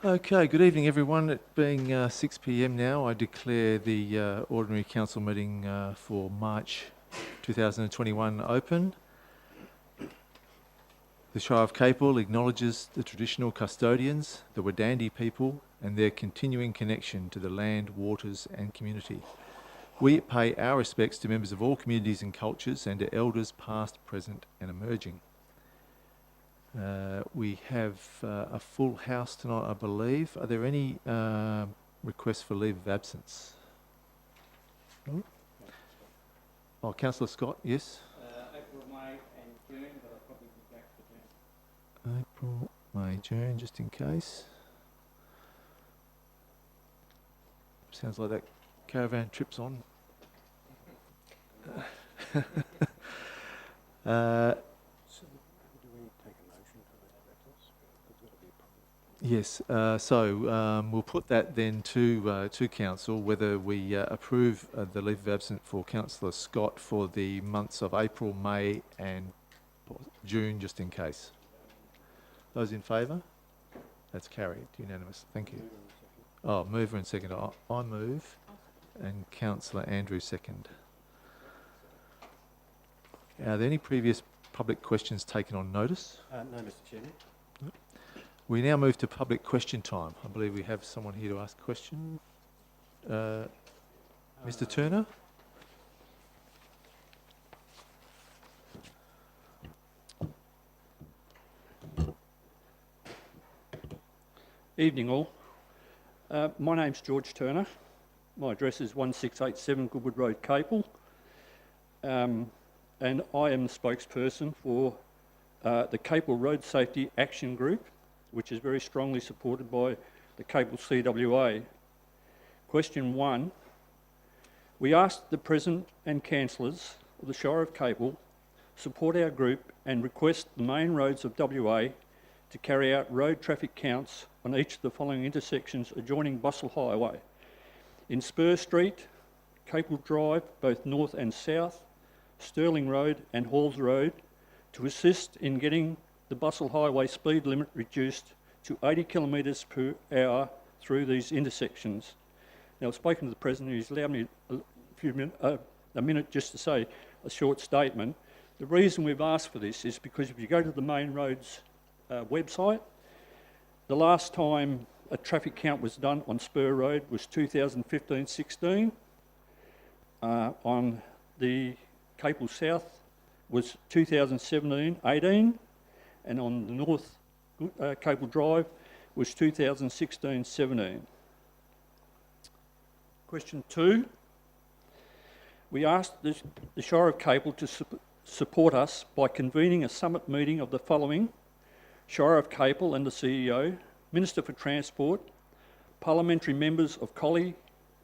Okay, good evening everyone. It being 6 p.m. now, I declare the ordinary council meeting for March 2021 open. The Shire of Capel acknowledges the traditional custodians, the Wadandi people, and their continuing connection to the land, waters and community. We pay our respects to members of all communities and cultures and to elders past, present and emerging. We have a full house tonight, I believe. Are there any requests for leave of absence? No? Oh, Councillor Scott, yes? April, May and June, but I'll probably be back for June. April, May, June, just in case. Sounds like that caravan trip's on. Yes, we'll put that then to council, whether we approve the leave of absence for Councillor Scott for the months of April, May and June, just in case. Those in favour? That's carried, unanimous. Thank you. Oh, mover and second. I move and Councillor Andrew second. Are there any previous public questions taken on notice? No, Mr. Chairman. We now move to public question time. I believe we have someone here to ask a question. Mr. Turner? Evening all. My name's George Turner. My address is 1687 Goodwood Road, Capel. And I am the spokesperson for the Capel Road Safety Action Group, which is very strongly supported by the Capel CWA. Question 1. We asked the President and Councillors of the Shire of Capel support our group and request the main roads of WA to carry out road traffic counts on each of the following intersections adjoining Bustle Highway: in Spur Street, Capel Drive, both north and south, Stirling Road and Halls Road, to assist in getting the Bustle Highway speed limit reduced to 80 kilometres per hour through these intersections. Now, I've spoken to the President, who's allowed me a minute just to say a short statement. The reason we've asked for this is because if you go to the Main Roads website, the last time a traffic count was done on Spur Road was 2015-16. On the Capel South was 2017-18. And on the North Capel Drive was 2016-17. Question 2. We asked the Shire of Capel to support us by convening a summit meeting of the following: Shire of Capel and the CEO, Minister for Transport, parliamentary members of Collie,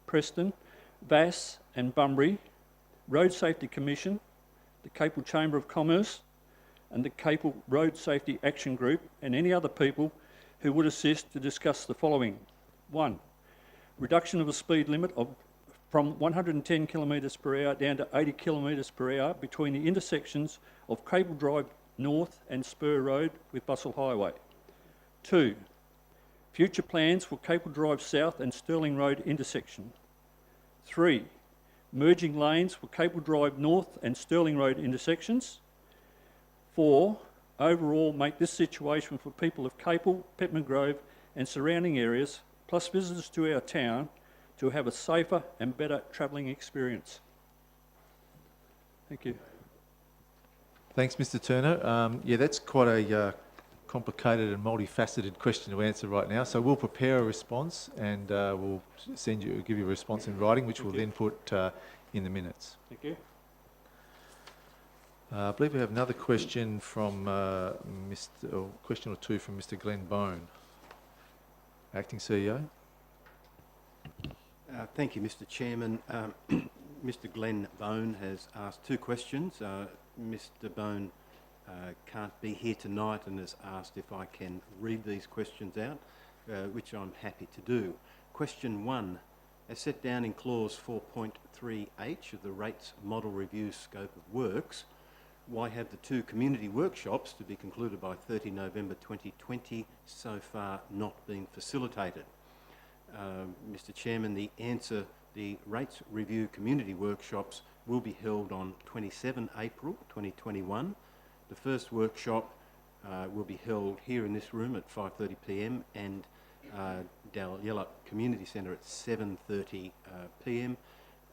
Preston, Vass and Bunbury, Road Safety Commission, the Capel Chamber of Commerce, and the Capel Road Safety Action Group, and any other people who would assist to discuss the following. 1. Reduction of the speed limit from 110 kilometres per hour down to 80 kilometres per hour between the intersections of Capel Drive North and Spur Road with Bustle Highway. 2. Future plans for Capel Drive South and Stirling Road intersection. 3. Merging lanes for Capel Drive North and Stirling Road intersections. 4. Overall, make this situation for people of Capel, Petman Grove and surrounding areas, plus visitors to our town, to have a safer and better travelling experience. Thank you. Thanks, Mr. Turner. Yeah, that's quite a complicated and multifaceted question to answer right now. So we'll prepare a response and we'll give you a response in writing, which we'll then put in the minutes. Thank you. I believe we have another question from question or two from Mr. Glenn Bone, Acting CEO. Thank you, Mr. Chairman. Mr. Glenn Bone has asked 2 questions. Mr. Bone can't be here tonight and has asked if I can read these questions out, which I'm happy to do. Question 1, as set down in clause 4.3H of the Rates Model Review Scope of Works, Why have the 2 community workshops to be concluded by 30 November 2020 so far not been facilitated? Mr Chairman, the answer, the rates review community workshops will be held on 27 April 2021. The first workshop will be held here in this room at 5:30 p.m. and Dalyella Community Centre at 7:30 p.m.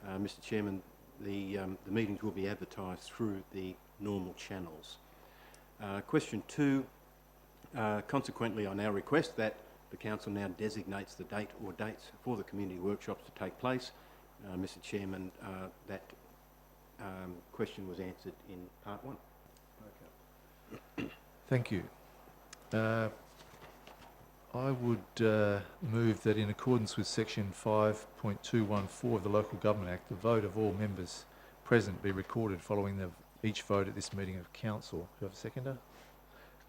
Mr Chairman, the meetings will be advertised through the normal channels. Question 2. Consequently, I now request that the Council now designates the date or dates for the community workshops to take place. Mr Chairman, that question was answered in part 1. Okay. Thank you. I would move that in accordance with section 5.214 of the Local Government Act, the vote of all members present be recorded following each vote at this meeting of Council. Do you have a seconder?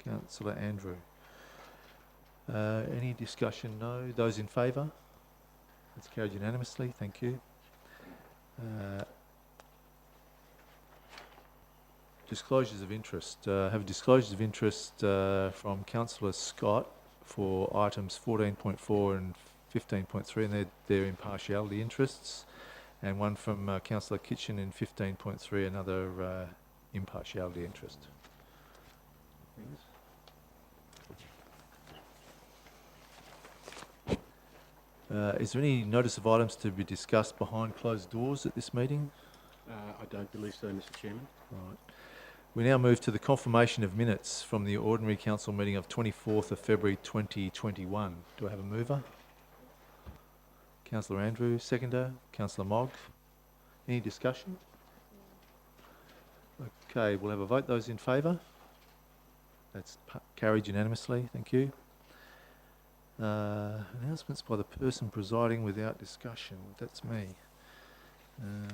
Councillor Andrew. Any discussion? No. Those in favour? That's carried unanimously. Thank you. Disclosures of interest. Have disclosures of interest from Councillor Scott for items 14.4 and 15.3, and their impartiality interests, and one from Councillor Kitchen in 15.3, another impartiality interest. Is there any notice of items to be discussed behind closed doors at this meeting? I don't believe so, Mr Chairman. Right. We now move to the confirmation of minutes from the ordinary council meeting of 24th of February 2021. Do I have a mover? Councillor Andrew, seconder. Councillor Mogg. Any discussion? Okay, we'll have a vote. Those in favour? That's carried unanimously. Thank you. Announcements by the person presiding without discussion. That's me. Let's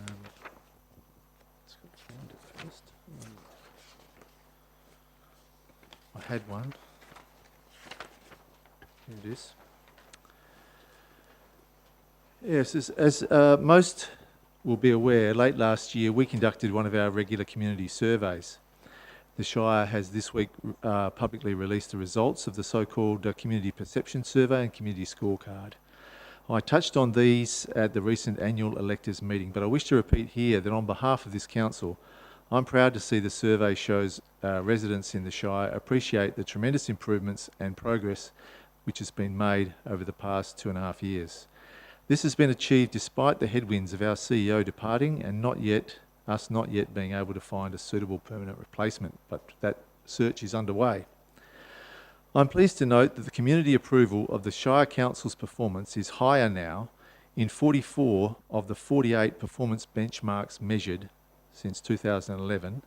go find it first. I had one. Here it is. Yes, as most will be aware, late last year we conducted one of our regular community surveys. The Shire has this week publicly released the results of the so-called Community Perception Survey and Community Scorecard. I touched on these at the recent annual electors meeting, but I wish to repeat here that on behalf of this council, I'm proud to see the survey shows residents in the Shire appreciate the tremendous improvements and progress which has been made over the past 2.5 years. This has been achieved despite the headwinds of our CEO departing and not yet being able to find a suitable permanent replacement, but that search is underway. I'm pleased to note that the community approval of the Shire Council's performance is higher now in 44 of the 48 performance benchmarks measured since 2011,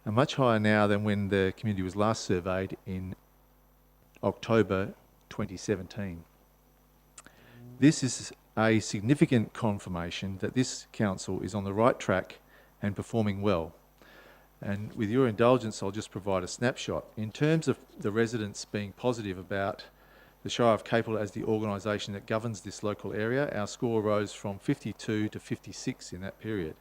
and much higher now than when the community was last surveyed in October 2017. This is a significant confirmation that this council is on the right track and performing well. And with your indulgence, I'll just provide a snapshot. In terms of the residents being positive about the Shire of Capel as the organisation that governs this local area, our score rose from 52 to 56 in that period.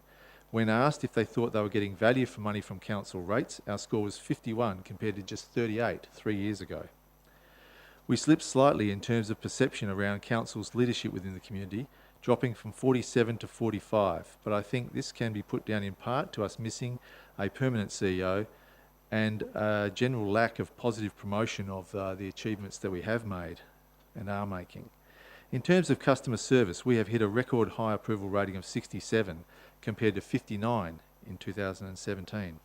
When asked if they thought they were getting value for money from council rates, our score was 51 compared to just 38 3 years ago. We slipped slightly in terms of perception around council's leadership within the community, dropping from 47 to 45, but I think this can be put down in part to us missing a permanent CEO and a general lack of positive promotion of the achievements that we have made and are making. In terms of customer service, we have hit a record high approval rating of 67 compared to 59 in 2017.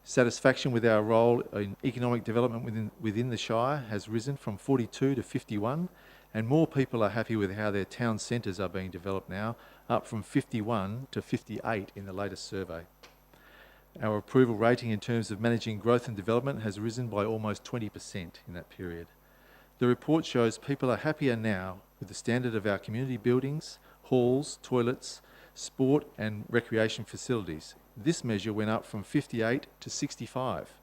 Satisfaction with our role in economic development within the Shire has risen from 42 to 51, and more people are happy with how their town centres are being developed now, up from 51 to 58 in the latest survey. Our approval rating in terms of managing growth and development has risen by almost 20% in that period. The report shows people are happier now with the standard of our community buildings, halls, toilets, sport and recreation facilities. This measure went up from 58 to 65.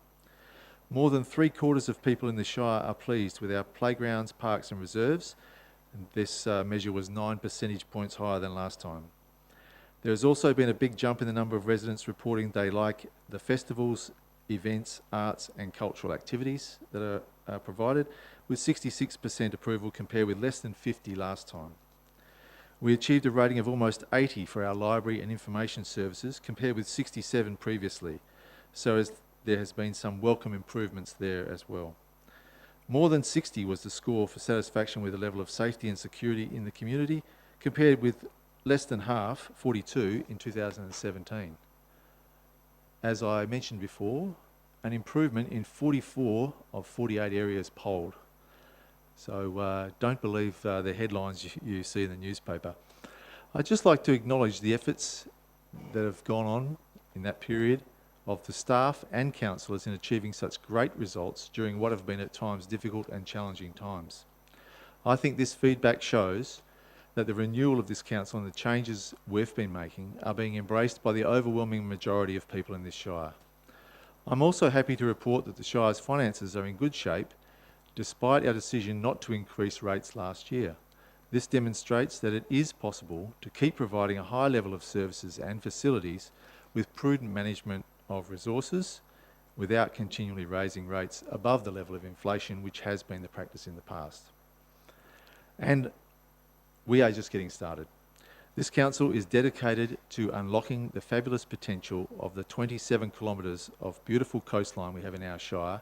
More than 3/4 of people in the Shire are pleased with our playgrounds, parks and reserves. And this measure was 9 percentage points higher than last time. There has also been a big jump in the number of residents reporting they like the festivals, events, arts and cultural activities that are provided, with 66% approval compared with less than 50 last time. We achieved a rating of almost 80 for our library and information services compared with 67 previously, so there has been some welcome improvements there as well. More than 60 was the score for satisfaction with the level of safety and security in the community, compared with less than half, 42, in 2017. As I mentioned before, an improvement in 44 of 48 areas polled. So don't believe the headlines you see in the newspaper. I'd just like to acknowledge the efforts that have gone on in that period of the staff and councillors in achieving such great results during what have been at times difficult and challenging times. I think this feedback shows that the renewal of this council and the changes we've been making are being embraced by the overwhelming majority of people in this Shire. I'm also happy to report that the Shire's finances are in good shape despite our decision not to increase rates last year. This demonstrates that it is possible to keep providing a high level of services and facilities with prudent management of resources without continually raising rates above the level of inflation, which has been the practice in the past. And we are just getting started. This council is dedicated to unlocking the fabulous potential of the 27 kilometres of beautiful coastline we have in our Shire,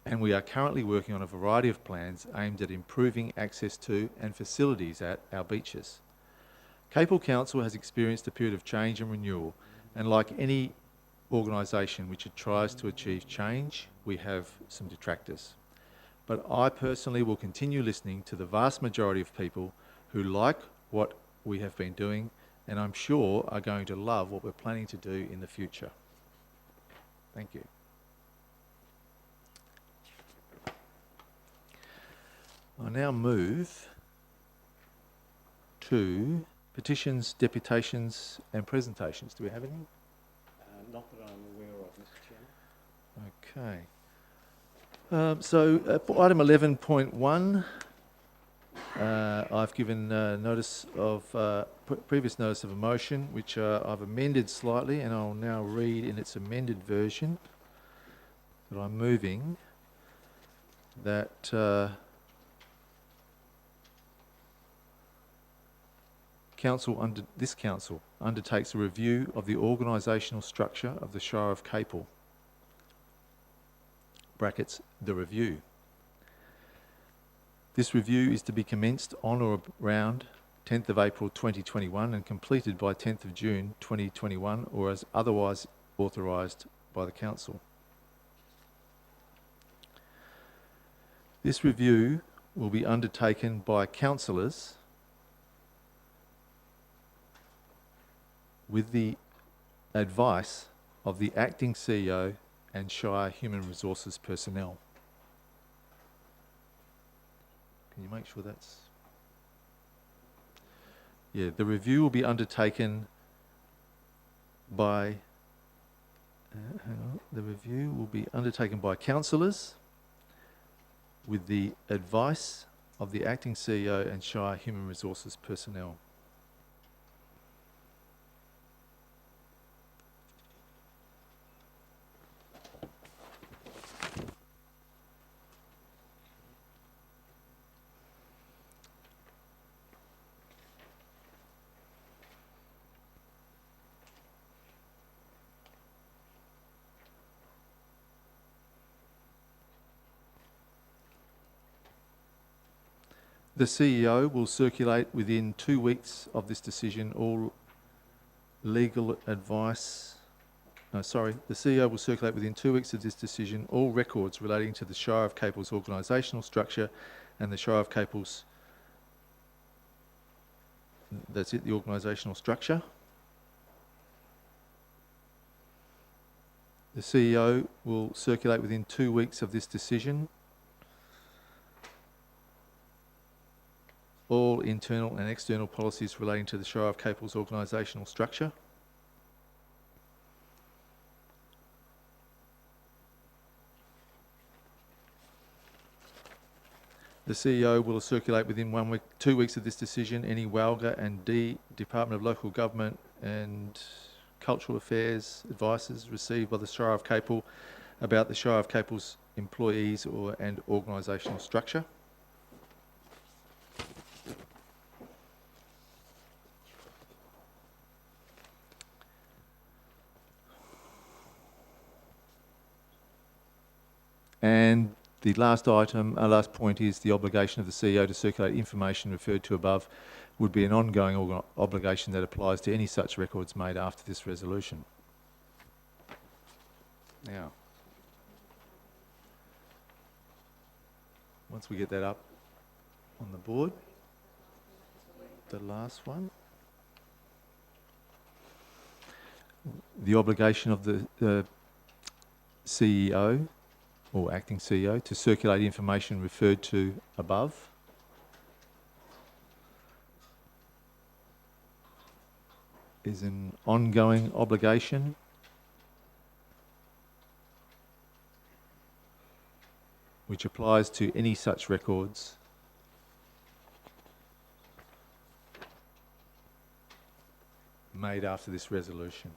and we are currently working on a variety of plans aimed at improving access to and facilities at our beaches. Capel Council has experienced a period of change and renewal, and like any organisation which tries to achieve change, we have some detractors. But I personally will continue listening to the vast majority of people who like what we have been doing, and I'm sure are going to love what we're planning to do in the future. Thank you. I now move to petitions, deputations and presentations. Do we have any? Not that I'm aware of, Mr. Chairman. Okay. So item 11.1, I've given notice of previous notice of a motion, which I've amended slightly, and I'll now read in its amended version that I'm moving that this council undertakes a review of the organisational structure of the Shire of Capel. Brackets, the review. This review is to be commenced on or around 10th of April 2021 and completed by 10th of June 2021 or as otherwise authorised by the council. This review will be undertaken by councillors with the advice of the acting CEO and Shire Human Resources personnel. Can you make sure that's... Yeah, the review will be undertaken by... The review will be undertaken by councillors with the advice of the acting CEO and Shire Human Resources personnel. The CEO will circulate within 2 weeks of this decision all legal advice. The CEO will circulate within 2 weeks of this decision all records relating to the Shire of Capel's organisational structure and the Shire of Capel's... That's it, the organisational structure. The CEO will circulate within 2 weeks of this decision all internal and external policies relating to the Shire of Capel's organisational structure. The CEO will circulate within 2 weeks of this decision any WALGA and Department of Local Government and Cultural Affairs advices received by the Shire of Capel about the Shire of Capel's employees and organisational structure. And the last last point is the obligation of the CEO to circulate information referred to above would be an ongoing obligation that applies to any such records made after this resolution. Now, once we get that up on the board, the last one, the obligation of the CEO or acting CEO to circulate information referred to above. Is an ongoing obligation. Which applies to any such records made after this resolution.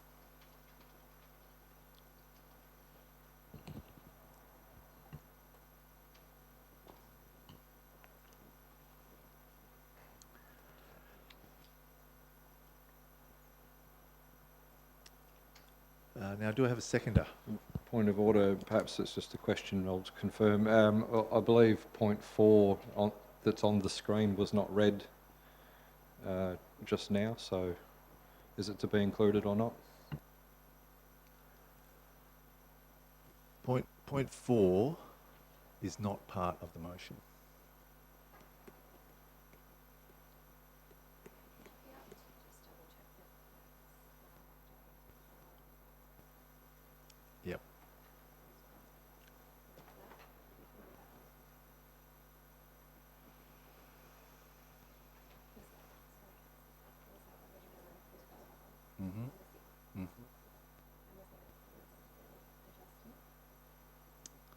Now, do I have a seconder? Point of order, perhaps it's just a question I'll confirm. I believe point 4 that's on the screen was not read just now, so is it to be included or not? Point 4 is not part of the motion. Yep.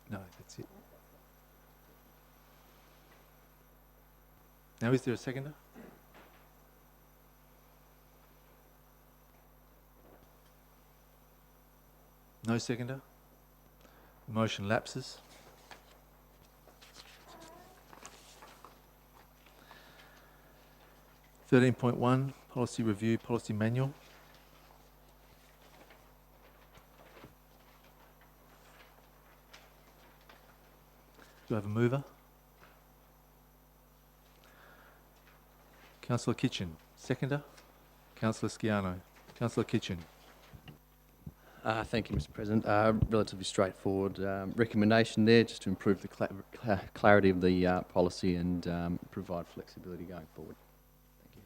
No, that's it. Now, is there a seconder? No seconder? The motion lapses. (13.1) Policy Review, Policy Manual. Do I have a mover? Councillor Kitchen. Seconder? Councillor Sciano. Councillor Kitchen. Thank you, Mr. President. Relatively straightforward recommendation there, just to improve the clarity of the policy and provide flexibility going forward. Thank you.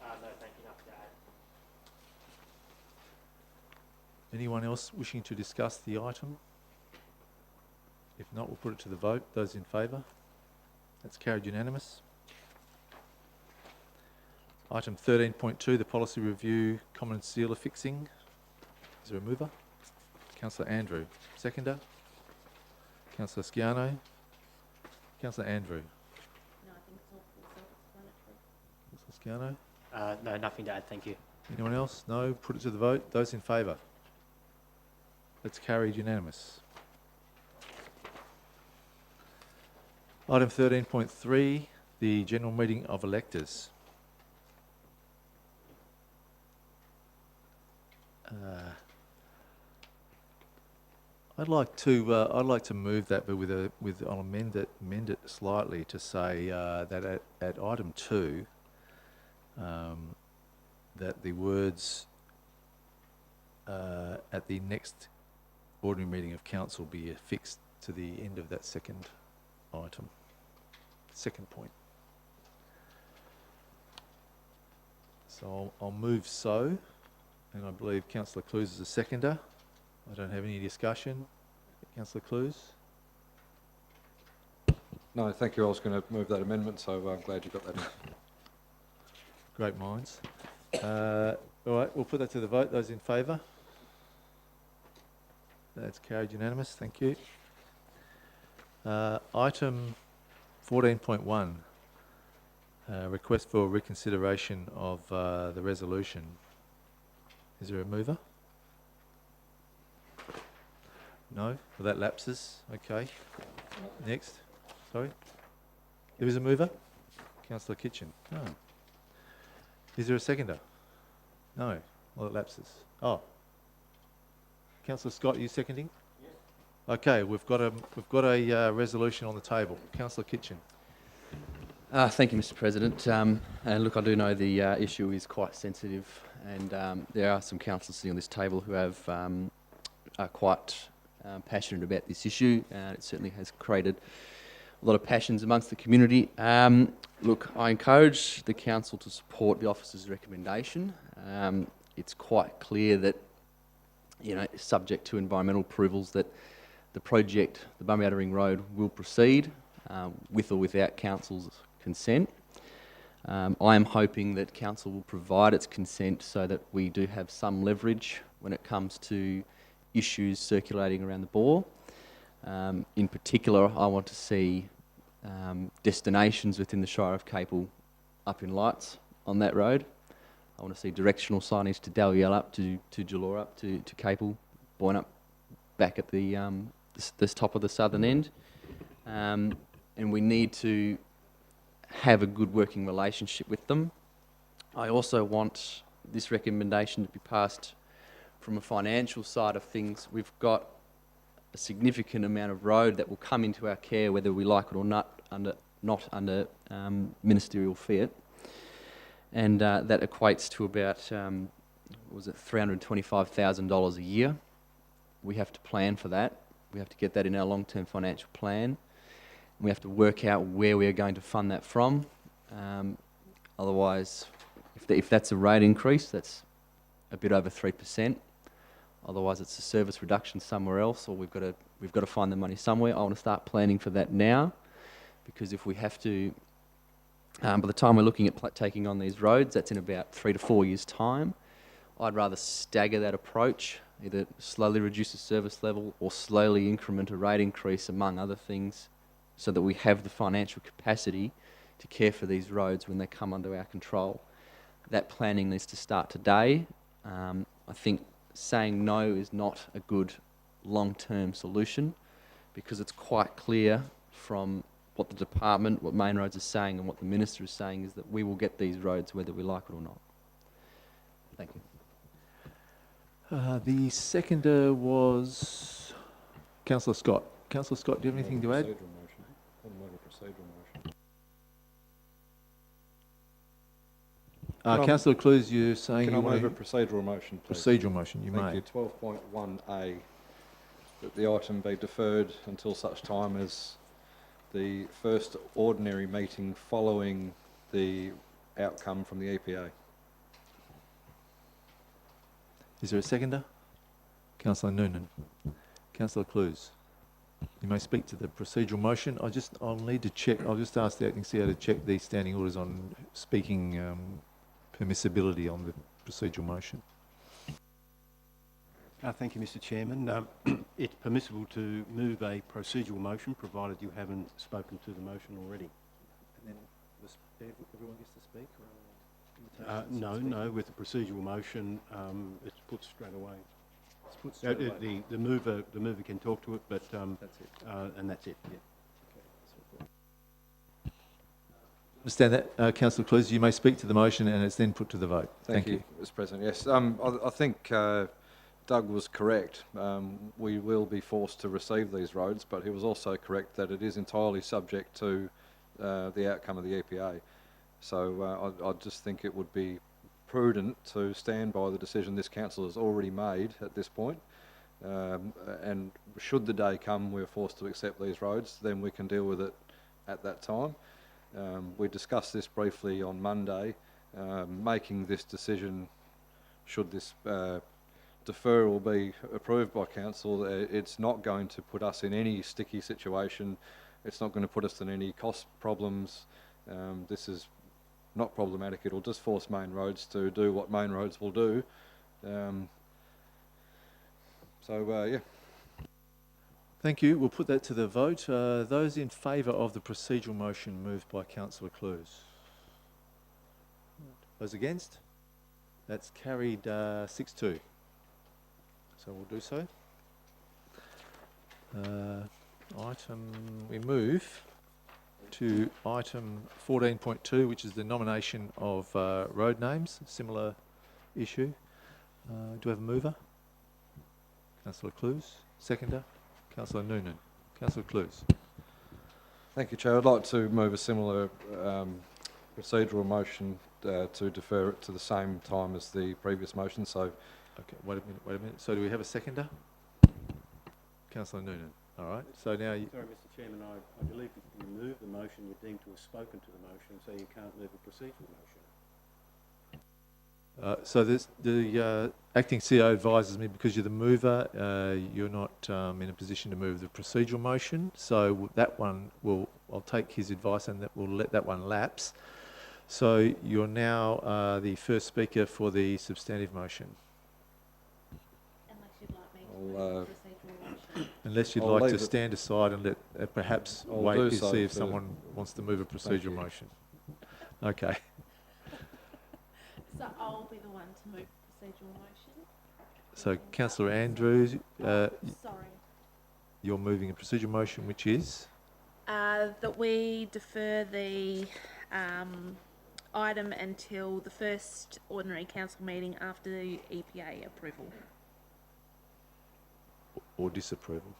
No, thank you, nothing to add. Anyone else wishing to discuss the item? If not, we'll put it to the vote. Those in favour? That's carried unanimous. Item 13.2, the Policy Review, Common Seal Affixing. Is there a mover? Councillor Andrew. Seconder? Councillor Sciano. Councillor Andrew. No, I think it's all self-explanatory. Councillor Sciano. No, nothing to add, thank you. Anyone else? No? Put it to the vote. Those in favour? That's carried unanimous. Item 13.3, the General Meeting of Electors. I'd like to move that, but I'll amend it slightly to say that at item 2, that the words at the next ordinary meeting of council be affixed to the end of that second item, second point. So I'll move so, and I believe Councillor Clues is a seconder. I don't have any discussion. Councillor Clues? No, thank you. I was going to move that amendment, so I'm glad you got that. Great minds. All right, we'll put that to the vote. Those in favour? That's carried unanimous. Thank you. Item 14.1. Request for reconsideration of the resolution. Is there a mover? No? Well, that lapses. Okay. Next. Sorry. There is a mover? Councillor Kitchen. No. Is there a seconder? No. Well, it lapses. Oh. Councillor Scott, are you seconding? Yes. Okay, we've got a resolution on the table. Councillor Kitchen. Thank you, Mr. President. And look, I do know the issue is quite sensitive, and there are some councillors sitting on this table who are quite passionate about this issue. It certainly has created a lot of passions amongst the community. Look, I encourage the council to support the officer's recommendation. It's quite clear that, you know, subject to environmental approvals, that the project, the Bummy Outer Ring Road, will proceed with or without council's consent. I am hoping that council will provide its consent so that we do have some leverage when it comes to issues circulating around the bore. In particular, I want to see destinations within the Shire of Capel up in lights on that road. I want to see directional signage to Dalyell up, to Jalore up, to Capel, Boyne up, back at the this top of the southern end. And we need to have a good working relationship with them. I also want this recommendation to be passed from a financial side of things. We've got a significant amount of road that will come into our care, whether we like it or not under ministerial fiat, and that equates to about $325,000 a year. We have to plan for that. We have to get that in our long-term financial plan. We have to work out where we are going to fund that from. Otherwise, if that's a rate increase, that's a bit over 3%. Otherwise, it's a service reduction somewhere else, or we've got to find the money somewhere. I want to start planning for that now, because if we have to, by the time we're looking at taking on these roads, that's in about 3 to 4 years' time. I'd rather stagger that approach, either slowly reduce the service level or slowly increment a rate increase, among other things, so that we have the financial capacity to care for these roads when they come under our control. That planning needs to start today. I think saying no is not a good long-term solution, because it's quite clear from what the department, what Main Roads is saying, and what the Minister is saying, is that we will get these roads whether we like it or not. Thank you. The seconder was Councillor Scott. Councillor Scott, do you have anything to add? Councillor Clues, you're saying Can you I want move a procedural motion, please? procedural motion. You Thank may. you. 12.1A, that the item be deferred until such time as the first ordinary meeting following the outcome from the EPA. Is there a seconder? Councillor Noonan. Councillor Clues, you may speak to the procedural motion. I'll need to check. I'll just ask the acting CEO to check the standing orders on speaking permissibility on the procedural motion. Thank you, Mr. Chairman. It's permissible to move a procedural motion, provided you haven't spoken to the motion already. And then everyone gets to speak? No, with the procedural motion, it's put straight away. It's put straight away. The mover can talk to it, but That's it. and that's it. Yeah. Understand that, Councillor Clues. You may speak to the motion, and it's then put to the vote. Thank you, Mr. President. Yes, I think Doug was correct. We will be forced to receive these roads, but he was also correct that it is entirely subject to the outcome of the EPA. So I just think it would be prudent to stand by the decision this council has already made at this point. And should the day come we're forced to accept these roads, then we can deal with it at that time. We discussed this briefly on Monday. Making this decision, should this deferral be approved by council, it's not going to put us in any sticky situation. It's not going to put us in any cost problems. This is not problematic. It'll just force Main Roads to do what Main Roads will do. Yeah. Thank you. We'll put that to the vote. Those in favour of the procedural motion moved by Councillor Clues? Those against? That's carried 6-2. So we'll do so. We move to item 14.2, which is the nomination of road names, similar issue. Do we have a mover? Councillor Clues. Seconder? Councillor Noonan. Councillor Clues. Thank you, Chair. I'd like to move a similar procedural motion to defer it to the same time as the previous motion. So, Okay, wait a minute. So do we have a seconder? Councillor Noonan. All right. So now you, Sorry, Mr Chairman, I believe if you move the motion, you're deemed to have spoken to the motion, so you can't move a procedural motion. so the acting CEO advises me because you're the mover, you're not in a position to move the procedural motion. So that one I'll take his advice and that we'll let that one lapse. So you're now the first speaker for the substantive motion. Unless you'd like me to I'll, move the procedural motion. Unless you'd I'll like to leave it. stand aside and let perhaps I'll wait do to so see if for- someone wants to move a Thank procedural you. motion. Okay. So I'll be the one to move the procedural motion. So Councillor Andrews, Sorry. you're moving a procedural motion, which is? That we defer the item until the first ordinary council meeting after the EPA approval. Or disapproval.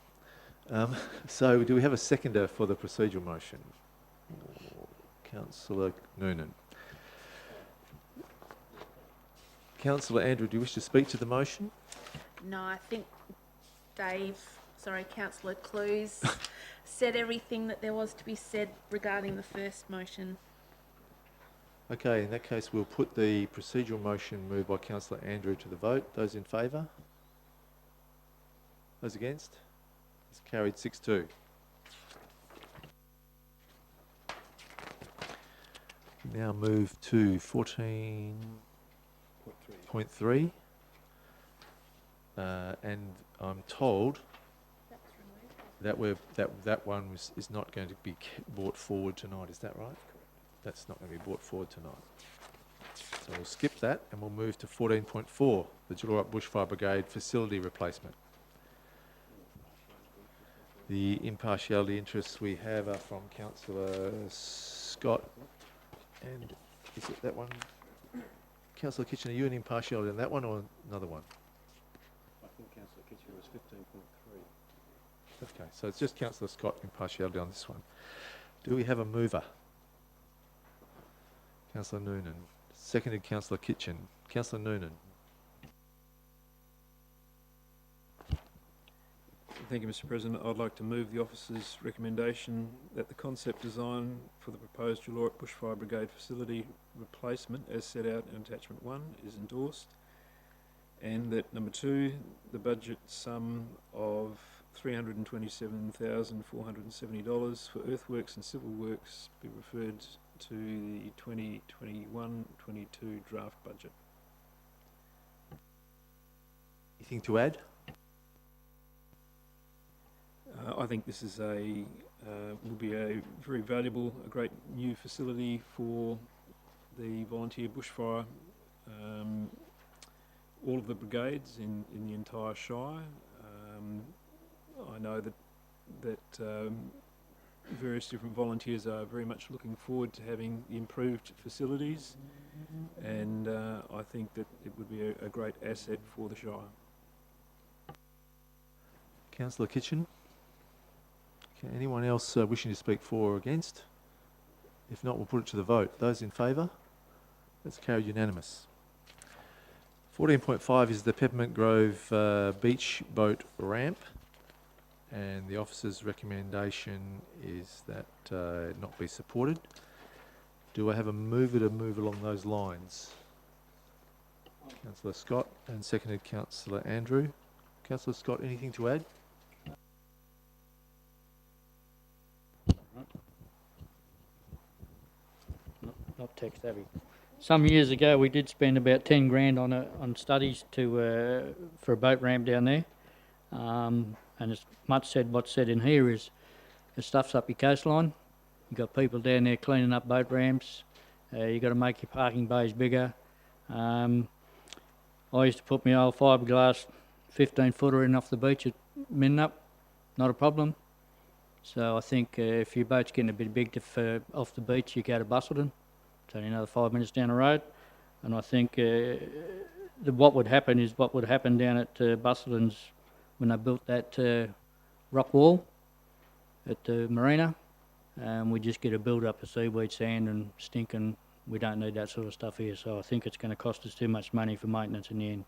So do we have a seconder for the procedural motion? Councillor Noonan. Councillor Andrew, do you wish to speak to the motion? No, I think Councillor Clues said everything that there was to be said regarding the first motion. Okay, in that case, we'll put the procedural motion moved by Councillor Andrew to the vote. Those in favour? Those against? It's carried 6-2. We now move to 14.3. And I'm told That's removed. that one is not going to be brought forward tonight. Is that right? That's not going to be brought forward tonight. So we'll skip that and we'll move to 14.4, the Julerup Bushfire Brigade facility replacement. The impartiality interests we have are from Councillor Scott and is it that one? Councillor Kitchen, are you an impartiality on that one or another one? I think Councillor Kitchener was 15.3. Okay, so it's just Councillor Scott impartiality on this one. Do we have a mover? Councillor Noonan. Seconded Councillor Kitchen. Councillor Noonan. Thank you, Mr President. I'd like to move the officer's recommendation that the concept design for the proposed Julerup Bushfire Brigade facility replacement as set out in attachment 1 is endorsed, and that number 2, the budget sum of $327,470 for earthworks and civil works be referred to the 2021-22 draft budget. Anything to add? I think this is will be a very valuable, a great new facility for the volunteer bushfire, all of the brigades in the entire Shire. I know that various different volunteers are very much looking forward to having the improved facilities, and I think that it would be a great asset for the Shire. Councillor Kitchen? Okay, anyone else wishing to speak for or against? If not, we'll put it to the vote. Those in favour? That's carried unanimous. 14.5 is the Peppermint Grove beach boat ramp, and the officer's recommendation is that it not be supported. Do I have a mover to move along those lines? Councillor Scott and seconded Councillor Andrew. Councillor Scott, anything to add? Not tech savvy. Some years ago, we did spend about 10 grand on studies for a boat ramp down there. And as much said, what's said in here is it stuffs up your coastline. You've got people down there cleaning up boat ramps, You got to make your parking bays bigger. I used to put my old fiberglass 15-footer in off the beach at Midnup, not a problem. So I think if your boat's getting a bit big off the beach, you go to Busselton. It's only another 5 minutes down the road. And I think what would happen is what would happen down at Busselton's when they built that rock wall at the marina. We just get a build-up of seaweed, sand and stink, and we don't need that sort of stuff here. So I think it's going to cost us too much money for maintenance in the end.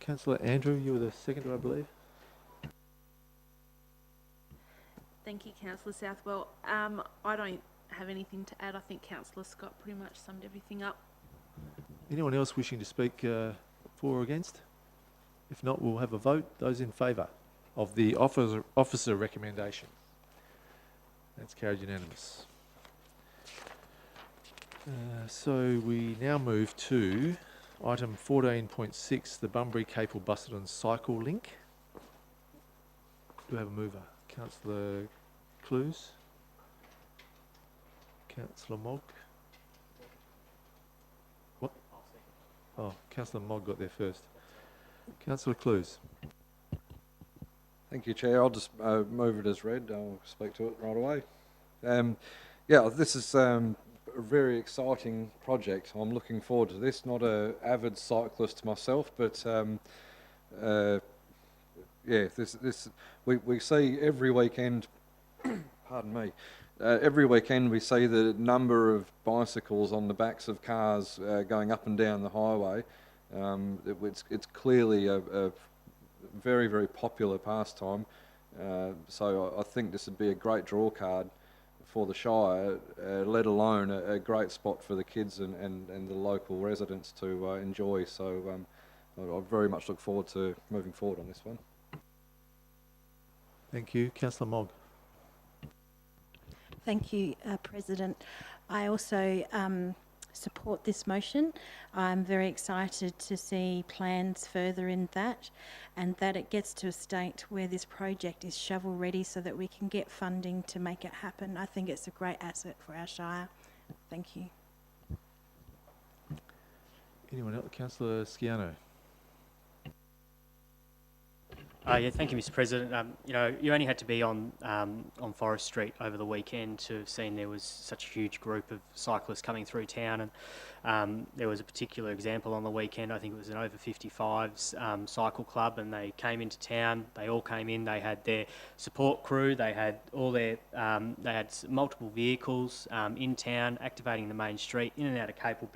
Councillor Andrew, you were the seconder, I believe. Thank you, Councillor Southwell. I don't have anything to add. I think Councillor Scott pretty much summed everything up. Anyone else wishing to speak for or against? If not, we'll have a vote. Those in favour of the officer recommendation. That's carried unanimous. So we now move to item 14.6, the Bunbury Capel Busselton Cycle Link. Do we have a mover? Councillor Clues? Councillor Mogg? What? Oh, Councillor Mogg got there first. Councillor Clues. Thank you, Chair. I'll just move it as read. I'll speak to it right away. Yeah, this is a very exciting project. I'm looking forward to this. Not an avid cyclist myself, but yeah, we see every weekend. Pardon me. Every weekend we see the number of bicycles on the backs of cars going up and down the highway. It's clearly a very, very popular pastime. So I think this would be a great draw card for the Shire, let alone a great spot for the kids and the local residents to enjoy. So I very much look forward to moving forward on this one. Thank you. Councillor Mogg. Thank you, President. I also support this motion. I'm very excited to see plans further in that, and that it gets to a state where this project is shovel ready so that we can get funding to make it happen. I think it's a great asset for our Shire. Thank you. Anyone else? Councillor Sciano. Yeah, thank you, Mr. President. You know, you only had to be on Forest Street over the weekend to have seen there was such a huge group of cyclists coming through town, and there was a particular example on the weekend. I think it was an over 55s cycle club, and they came into town. They all came in. They had their support crew. They had all their they had multiple vehicles in town, activating the main street in and out of Capel.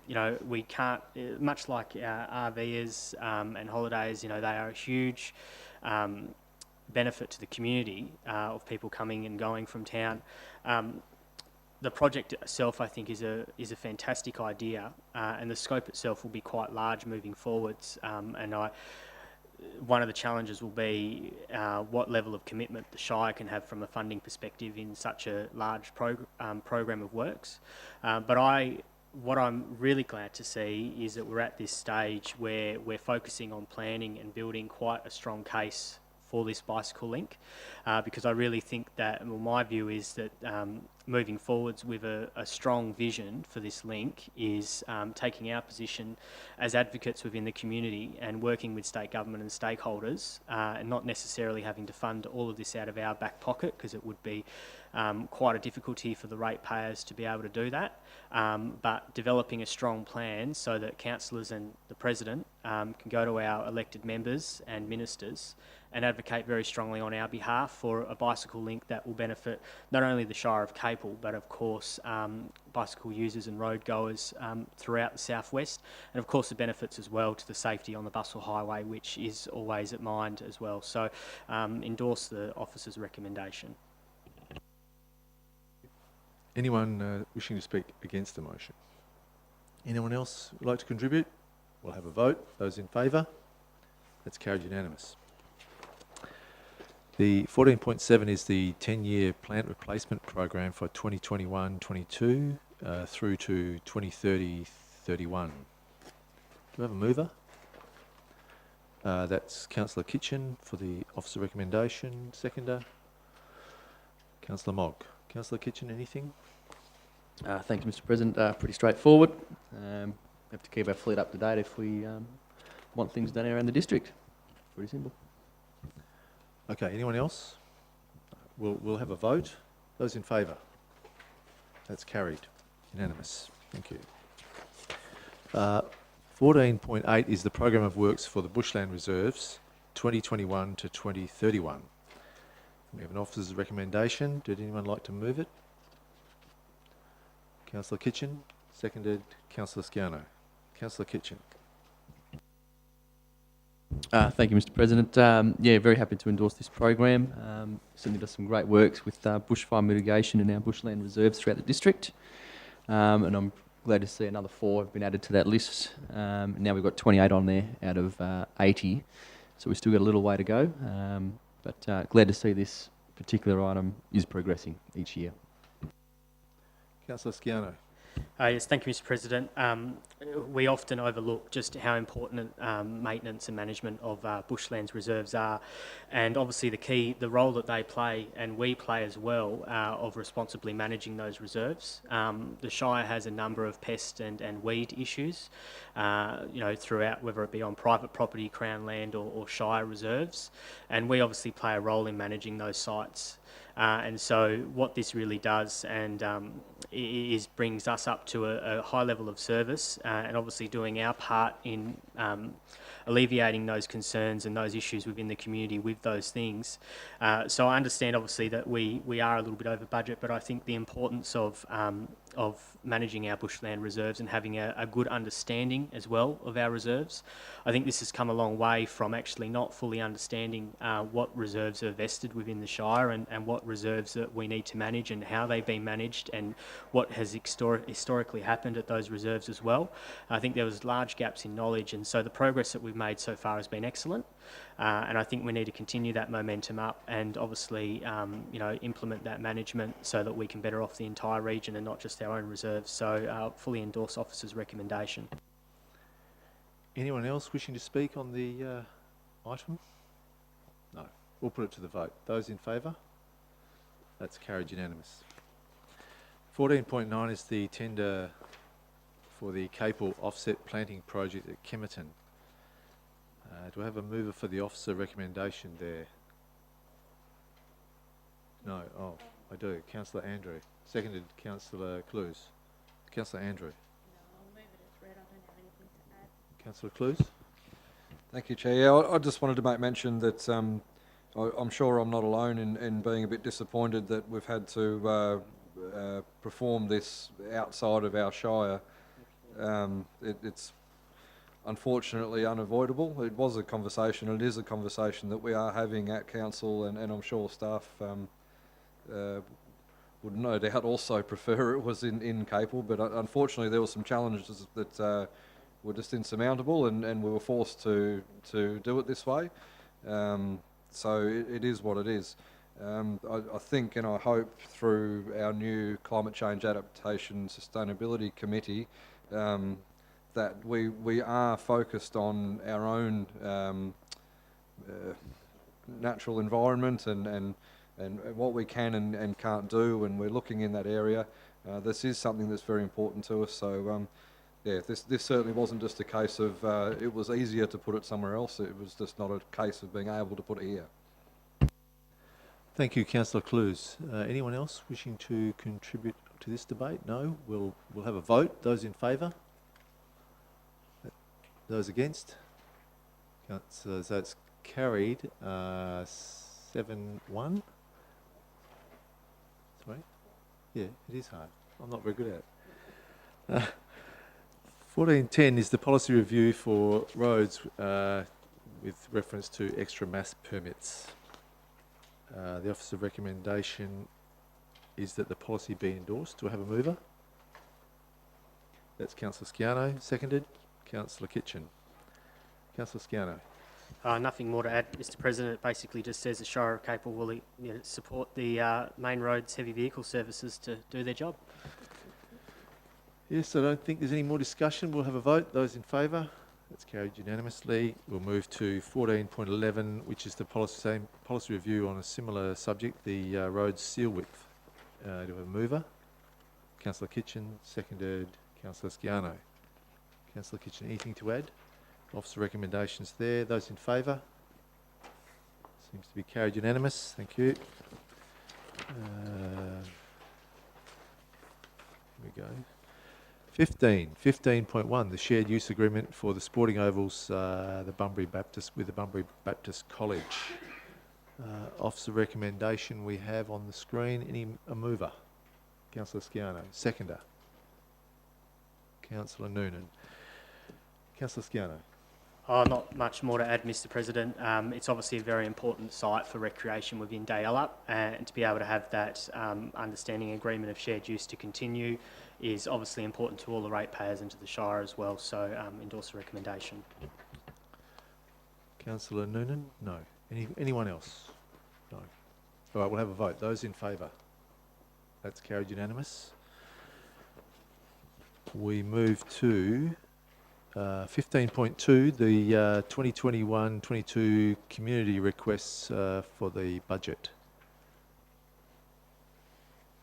You know, we can't, much like our RVers and holidays, you know, they are a huge benefit to the community of people coming and going from town. The project itself, I think, is a fantastic idea, and the scope itself will be quite large moving forwards. One of the challenges will be what level of commitment the Shire can have from a funding perspective in such a large program of works. What I'm really glad to see is that we're at this stage where we're focusing on planning and building quite a strong case for this bicycle link, because I really think that, well, my view is that moving forwards with a strong vision for this link is taking our position as advocates within the community and working with state government and stakeholders, and not necessarily having to fund all of this out of our back pocket, because it would be quite a difficulty for the ratepayers to be able to do that, but developing a strong plan so that councillors and the President can go to our elected members and ministers and advocate very strongly on our behalf for a bicycle link that will benefit not only the Shire of Capel, but of course bicycle users and road goers throughout the southwest, and of course the benefits as well to the safety on the Bustle Highway, which is always at mind as well. So endorse the officer's recommendation. Anyone wishing to speak against the motion? Anyone else would like to contribute? We'll have a vote. Those in favour? That's carried unanimous. The 14.7 is the 10-year plant replacement program for 2021-22 through to 2030-31. Do we have a mover? That's Councillor Kitchen for the officer recommendation. Seconder, Councillor Mogg. Councillor Kitchen, anything? Thank you, Mr. President. Pretty straightforward. Have to keep our fleet up to date if we want things done around the district. Pretty simple. Okay, anyone else? We'll have a vote. Those in favour? That's carried. Unanimous. Thank you. 14.8 is the program of works for the Bushland Reserves 2021 to 2031. We have an officer's recommendation. Did anyone like to move it? Councillor Kitchen, seconded. Councillor Sciano. Councillor Kitchen. Thank you, Mr. President. Very happy to endorse this program. Certainly does some great works with bushfire mitigation in our bushland reserves throughout the district. And I'm glad to see another 4 have been added to that list. Now we've got 28 on there out of 80. So we've still got a little way to go. But glad to see this particular item is progressing each year. Councillor Sciano. Yes, thank you, Mr. President. We often overlook just how important maintenance and management of bushlands reserves are, and obviously the role that they play and we play as well of responsibly managing those reserves. The Shire has a number of pest and weed issues, throughout, whether it be on private property, Crown land, or Shire reserves, and we obviously play a role in managing those sites. And so what this really does is brings us up to a high level of service and obviously doing our part in alleviating those concerns and those issues within the community with those things. So I understand obviously that we are a little bit over budget, but I think the importance of managing our bushland reserves and having a good understanding as well of our reserves. I think this has come a long way from actually not fully understanding what reserves are vested within the Shire and what reserves that we need to manage and how they've been managed and what has historically happened at those reserves as well. I think there was large gaps in knowledge, and so the progress that we've made so far has been excellent. And I think we need to continue that momentum up and obviously, implement that management so that we can better off the entire region and not just our own reserves. So fully endorse officer's recommendation. Anyone else wishing to speak on the item? No. We'll put it to the vote. Those in favour? That's carried unanimous. 14.9 is the tender for the Capel offset planting project at Kemerton. Do I have a mover for the officer recommendation there? No. Oh, I do. Councillor Andrew. Seconded Councillor Clues. Councillor Andrew. No, I'll move it as read. I don't have anything to add. Councillor Clues. Thank you, Chair. Yeah, I just wanted to make mention that I'm sure I'm not alone in being a bit disappointed that we've had to perform this outside of our Shire. It's unfortunately unavoidable. It was a conversation, it is a conversation that we are having at Council, and I'm sure staff would no doubt also prefer it was in Capel, but unfortunately there were some challenges that were just insurmountable, and we were forced to do it this way. So it is what it is. I think and I hope through our new Climate Change Adaptation Sustainability Committee that we are focused on our own natural environment and what we can and can't do, and we're looking in that area. This is something that's very important to us. So this certainly wasn't just a case of it was easier to put it somewhere else. It was just not a case of being able to put it here. Thank you, Councillor Clues. Anyone else wishing to contribute to this debate? No? We'll have a vote. Those in favour? Those against? So that's carried 7-1. Sorry? Yeah, it is hard. I'm not very good at it. 14.10 is the policy review for roads with reference to extra mass permits. The officer recommendation is that the policy be endorsed. Do I have a mover? That's Councillor Sciano, seconded. Councillor Kitchen. Councillor Sciano. Nothing more to add, Mr. President. It basically just says the Shire of Capel will support the main roads heavy vehicle services to do their job. Yes, I don't think there's any more discussion. We'll have a vote. Those in favour? That's carried unanimously. We'll move to 14.11, which is the same policy review on a similar subject, the road seal width. Do we have a mover? Councillor Kitchen, seconded Councillor Sciano. Councillor Kitchen, anything to add? Officer recommendations there. Those in favour? Seems to be carried unanimous. Thank you. Here we go. 15.1, the shared use agreement for the sporting ovals, the Bunbury Baptist with the Bunbury Baptist College. Officer recommendation we have on the screen. A mover? Councillor Sciano. Seconder? Councillor Noonan. Councillor Sciano. Oh, not much more to add, Mr. President. It's obviously a very important site for recreation within Dayalup, and to be able to have that understanding agreement of shared use to continue is obviously important to all the ratepayers and to the Shire as well. So endorse the recommendation. Councillor Noonan? No. Anyone else? No. All right, we'll have a vote. Those in favour? That's carried unanimous. We move to 15.2, the 2021-22 community requests for the budget.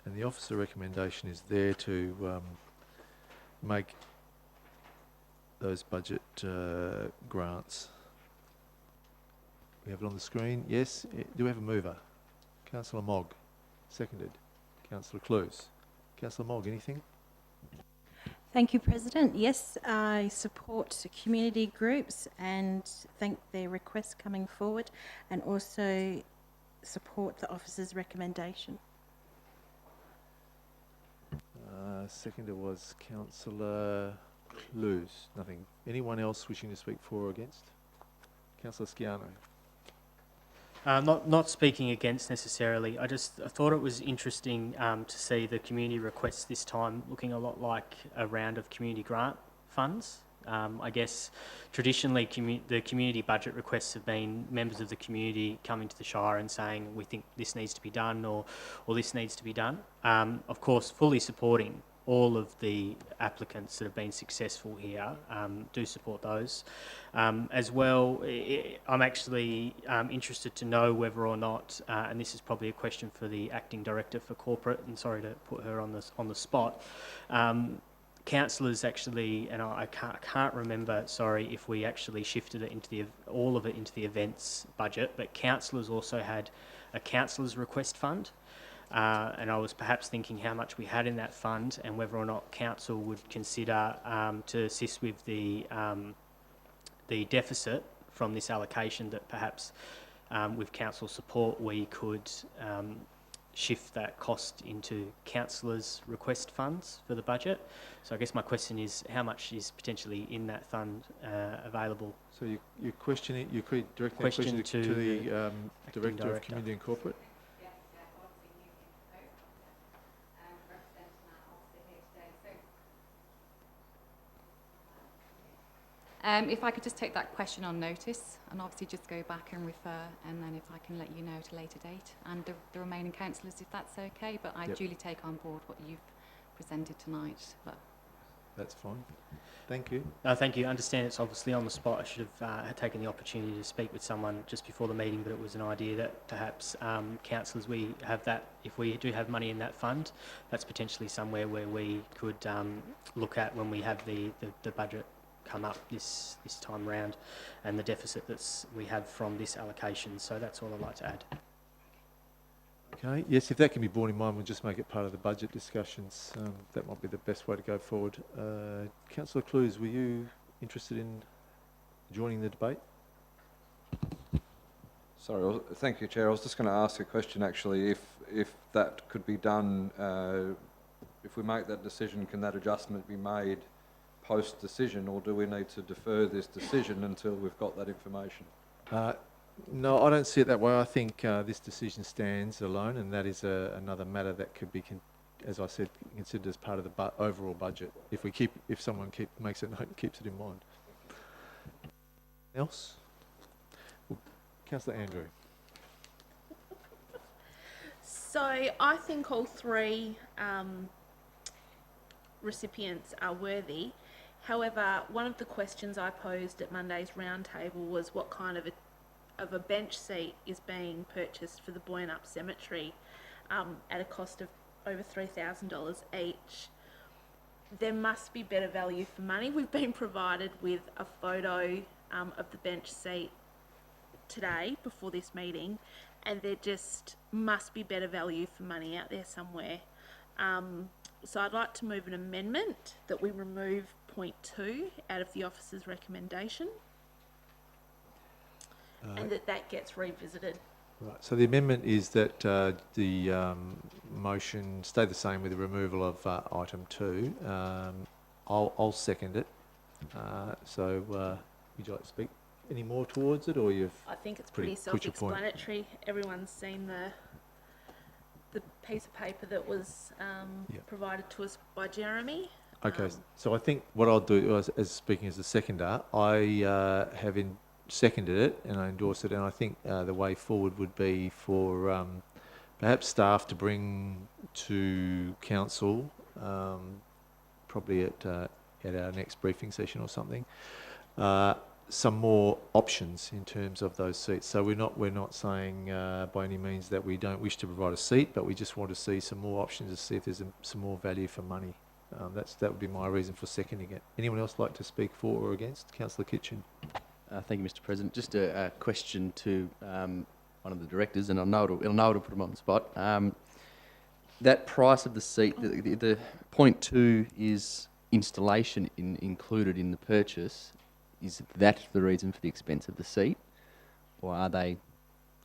And the officer recommendation is there to make those budget grants. We have it on the screen. Yes. Do we have a mover? Councillor Mogg. Seconded. Councillor Clues. Councillor Mogg, anything? Thank you, President. Yes, I support community groups and thank their requests coming forward, and also support the officer's recommendation. Seconder was Councillor Clues. Nothing. Anyone else wishing to speak for or against? Councillor Sciano. Not speaking against necessarily. I thought it was interesting to see the community requests this time looking a lot like a round of community grant funds. I guess traditionally the community budget requests have been members of the community coming to the Shire and saying we think this needs to be done or this needs to be done. Of course, fully supporting all of the applicants that have been successful here, do support those. As well, I'm actually interested to know whether or not, and this is probably a question for the Acting Director for Corporate, and sorry to put her on the spot, councillors actually, and I can't remember, sorry, if we actually shifted it into all of it into the events budget, but councillors also had a councillors request fund. And I was perhaps thinking how much we had in that fund and whether or not council would consider to assist with the deficit from this allocation, that perhaps with council support we could shift that cost into councillors' request funds for the budget. So I guess my question is how much is potentially in that fund available? So you question it, you could direct that Question question to to the Director of Director. Community and Corporate. If I could just take that question on notice and obviously just go back and refer, and then if I can let you know at a later date, and the remaining councillors, if that's okay, but I duly take on board what you've presented tonight. But That's fine. Thank you. No, thank you. I understand it's obviously on the spot. I should have had taken the opportunity to speak with someone just before the meeting, but it was an idea that perhaps councillors, we have that, if we do have money in that fund, that's potentially somewhere where we could look at when we have the budget come up this time round, and the deficit we have from this allocation. So that's all I'd like to add. Okay, yes, if that can be borne in mind, we'll just make it part of the budget discussions. That might be the best way to go forward. Councillor Clues, were you interested in joining the debate? Sorry, thank you, Chair. I was just going to ask a question actually. If that could be done, if we make that decision, can that adjustment be made post-decision, or do we need to defer this decision until we've got that information? No, I don't see it that way. I think this decision stands alone, and that is another matter that could be, as I said, considered as part of the overall budget. If someone makes a note and keeps it in mind. Else? Well, Councillor Andrew. So I think all three recipients are worthy. However, one of the questions I posed at Monday's roundtable was what kind of a bench seat is being purchased for the Boyne Up Cemetery at a cost of over $3,000 each. There must be better value for money. We've been provided with a photo of the bench seat today before this meeting, and there just must be better value for money out there somewhere. So I'd like to move an amendment that we remove point 2 out of the officer's recommendation, and that gets revisited. Right, so the amendment is that the motion stay the same with the removal of item 2. I'll second it. Would you like to speak any more towards it, or you've I think it's pretty pretty put your point? self-explanatory. Everyone's seen the piece of paper that was provided to us by Jeremy. Okay, so I think what I'll do as speaking as the seconder, I have seconded it and I endorse it, and I think the way forward would be for perhaps staff to bring to council, probably at our next briefing session or something, some more options in terms of those seats. So we're not saying by any means that we don't wish to provide a seat, but we just want to see some more options to see if there's some more value for money. That would be my reason for seconding it. Anyone else like to speak for or against? Councillor Kitchen. Thank you, Mr. President. Just a question to one of the directors, and I'll know to put him on the spot. That price of the seat, the point 2 is installation included in the purchase. Is that the reason for the expense of the seat, or are they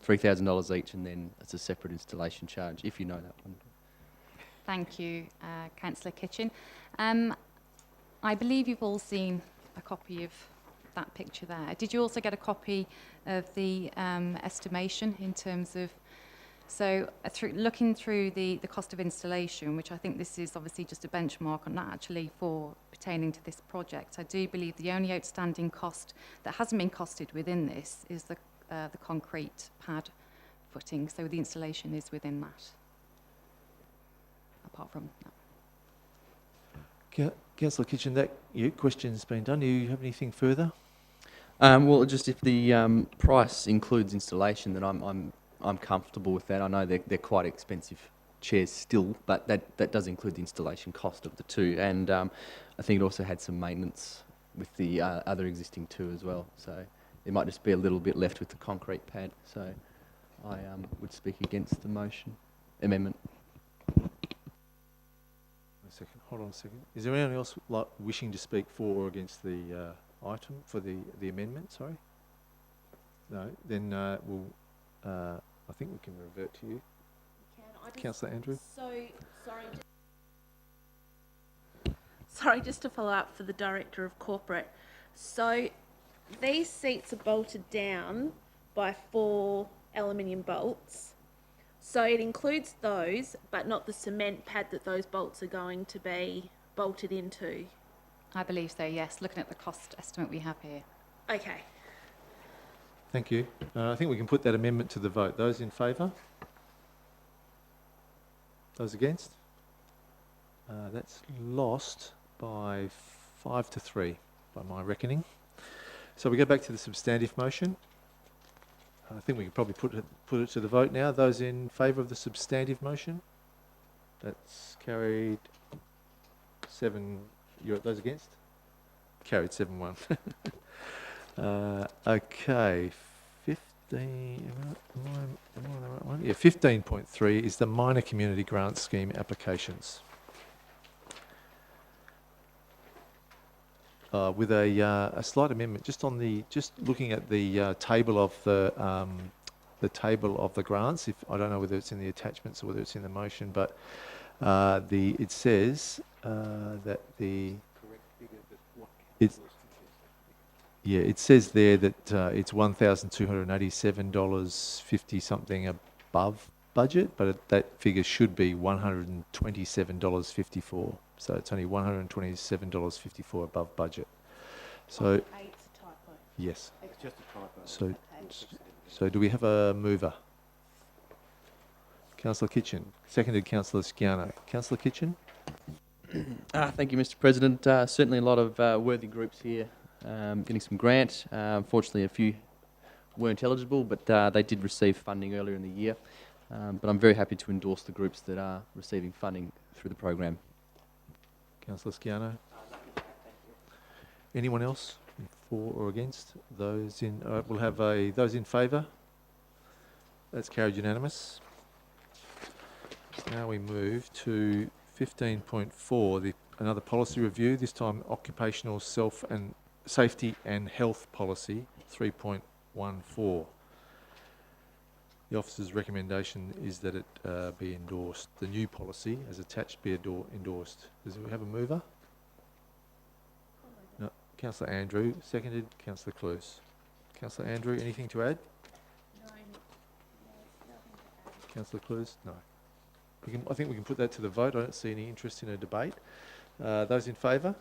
$3,000 each and then it's a separate installation charge? If you know that one. Thank you, Councillor Kitchen. I believe you've all seen a copy of that picture there. Did you also get a copy of the estimation in terms of, looking through the cost of installation, which I think this is obviously just a benchmark and not actually for pertaining to this project. I do believe the only outstanding cost that hasn't been costed within this is the concrete pad footing, so the installation is within that, apart from that. Councillor Kitchen, that your question's been done. Do you have anything further? Well, just if the price includes installation, then I'm comfortable with that. I know they're quite expensive chairs still, but that does include the installation cost of the 2, and I think it also had some maintenance with the other existing 2 as well. So there might just be a little bit left with the concrete pad. So I would speak against the amendment. Hold on a second. Is there anyone else wishing to speak for or against the item for the amendment? Sorry. No. Then I think we can revert to you, Councillor Andrew. Sorry, just to follow up for the Director of Corporate. So these seats are bolted down by 4 aluminium bolts. So it includes those, but not the cement pad that those bolts are going to be bolted into. I believe so, yes, looking at the cost estimate we have here. Okay. Thank you. I think we can put that amendment to the vote. Those in favour? Those against? That's lost by 5-3 by my reckoning. So we go back to the substantive motion. I think we could probably put it to the vote now. Those in favour of the substantive motion? That's carried 7. Those against? Carried 7-1. Okay, 15. Am I on the right one? Yeah, 15.3 is the minor community grant scheme applications. With a slight amendment, just looking at the table of the grants. If I don't know whether it's in the attachments or whether it's in the motion, but it says that it says there that it's $1,287.50 something above budget, but that figure should be $127.54. So it's only $127.54 above budget. So It's a typo. yes. It's just a typo. So do we have a mover? Councillor Kitchen, seconded Councillor Sciano. Councillor Kitchen? Thank you, Mr. President. Certainly a lot of worthy groups here getting some grant. Unfortunately, a few weren't eligible, but they did receive funding earlier in the year. but I'm very happy to endorse the groups that are receiving funding through the program. Councillor Sciano? Anyone else for or against? Those in, we'll have those in favour? That's carried unanimous. Now we move to 15.4, another policy review, this time occupational safety and health policy 3.14. The officer's recommendation is that it be endorsed. The new policy as attached be endorsed. Does we have a mover? No. Councillor Andrew, seconded. Councillor Cluse. Councillor Andrew, anything to add? No. Councillor Cluse? No. I think we can put that to the vote. I don't see any interest in a debate. Those in favour?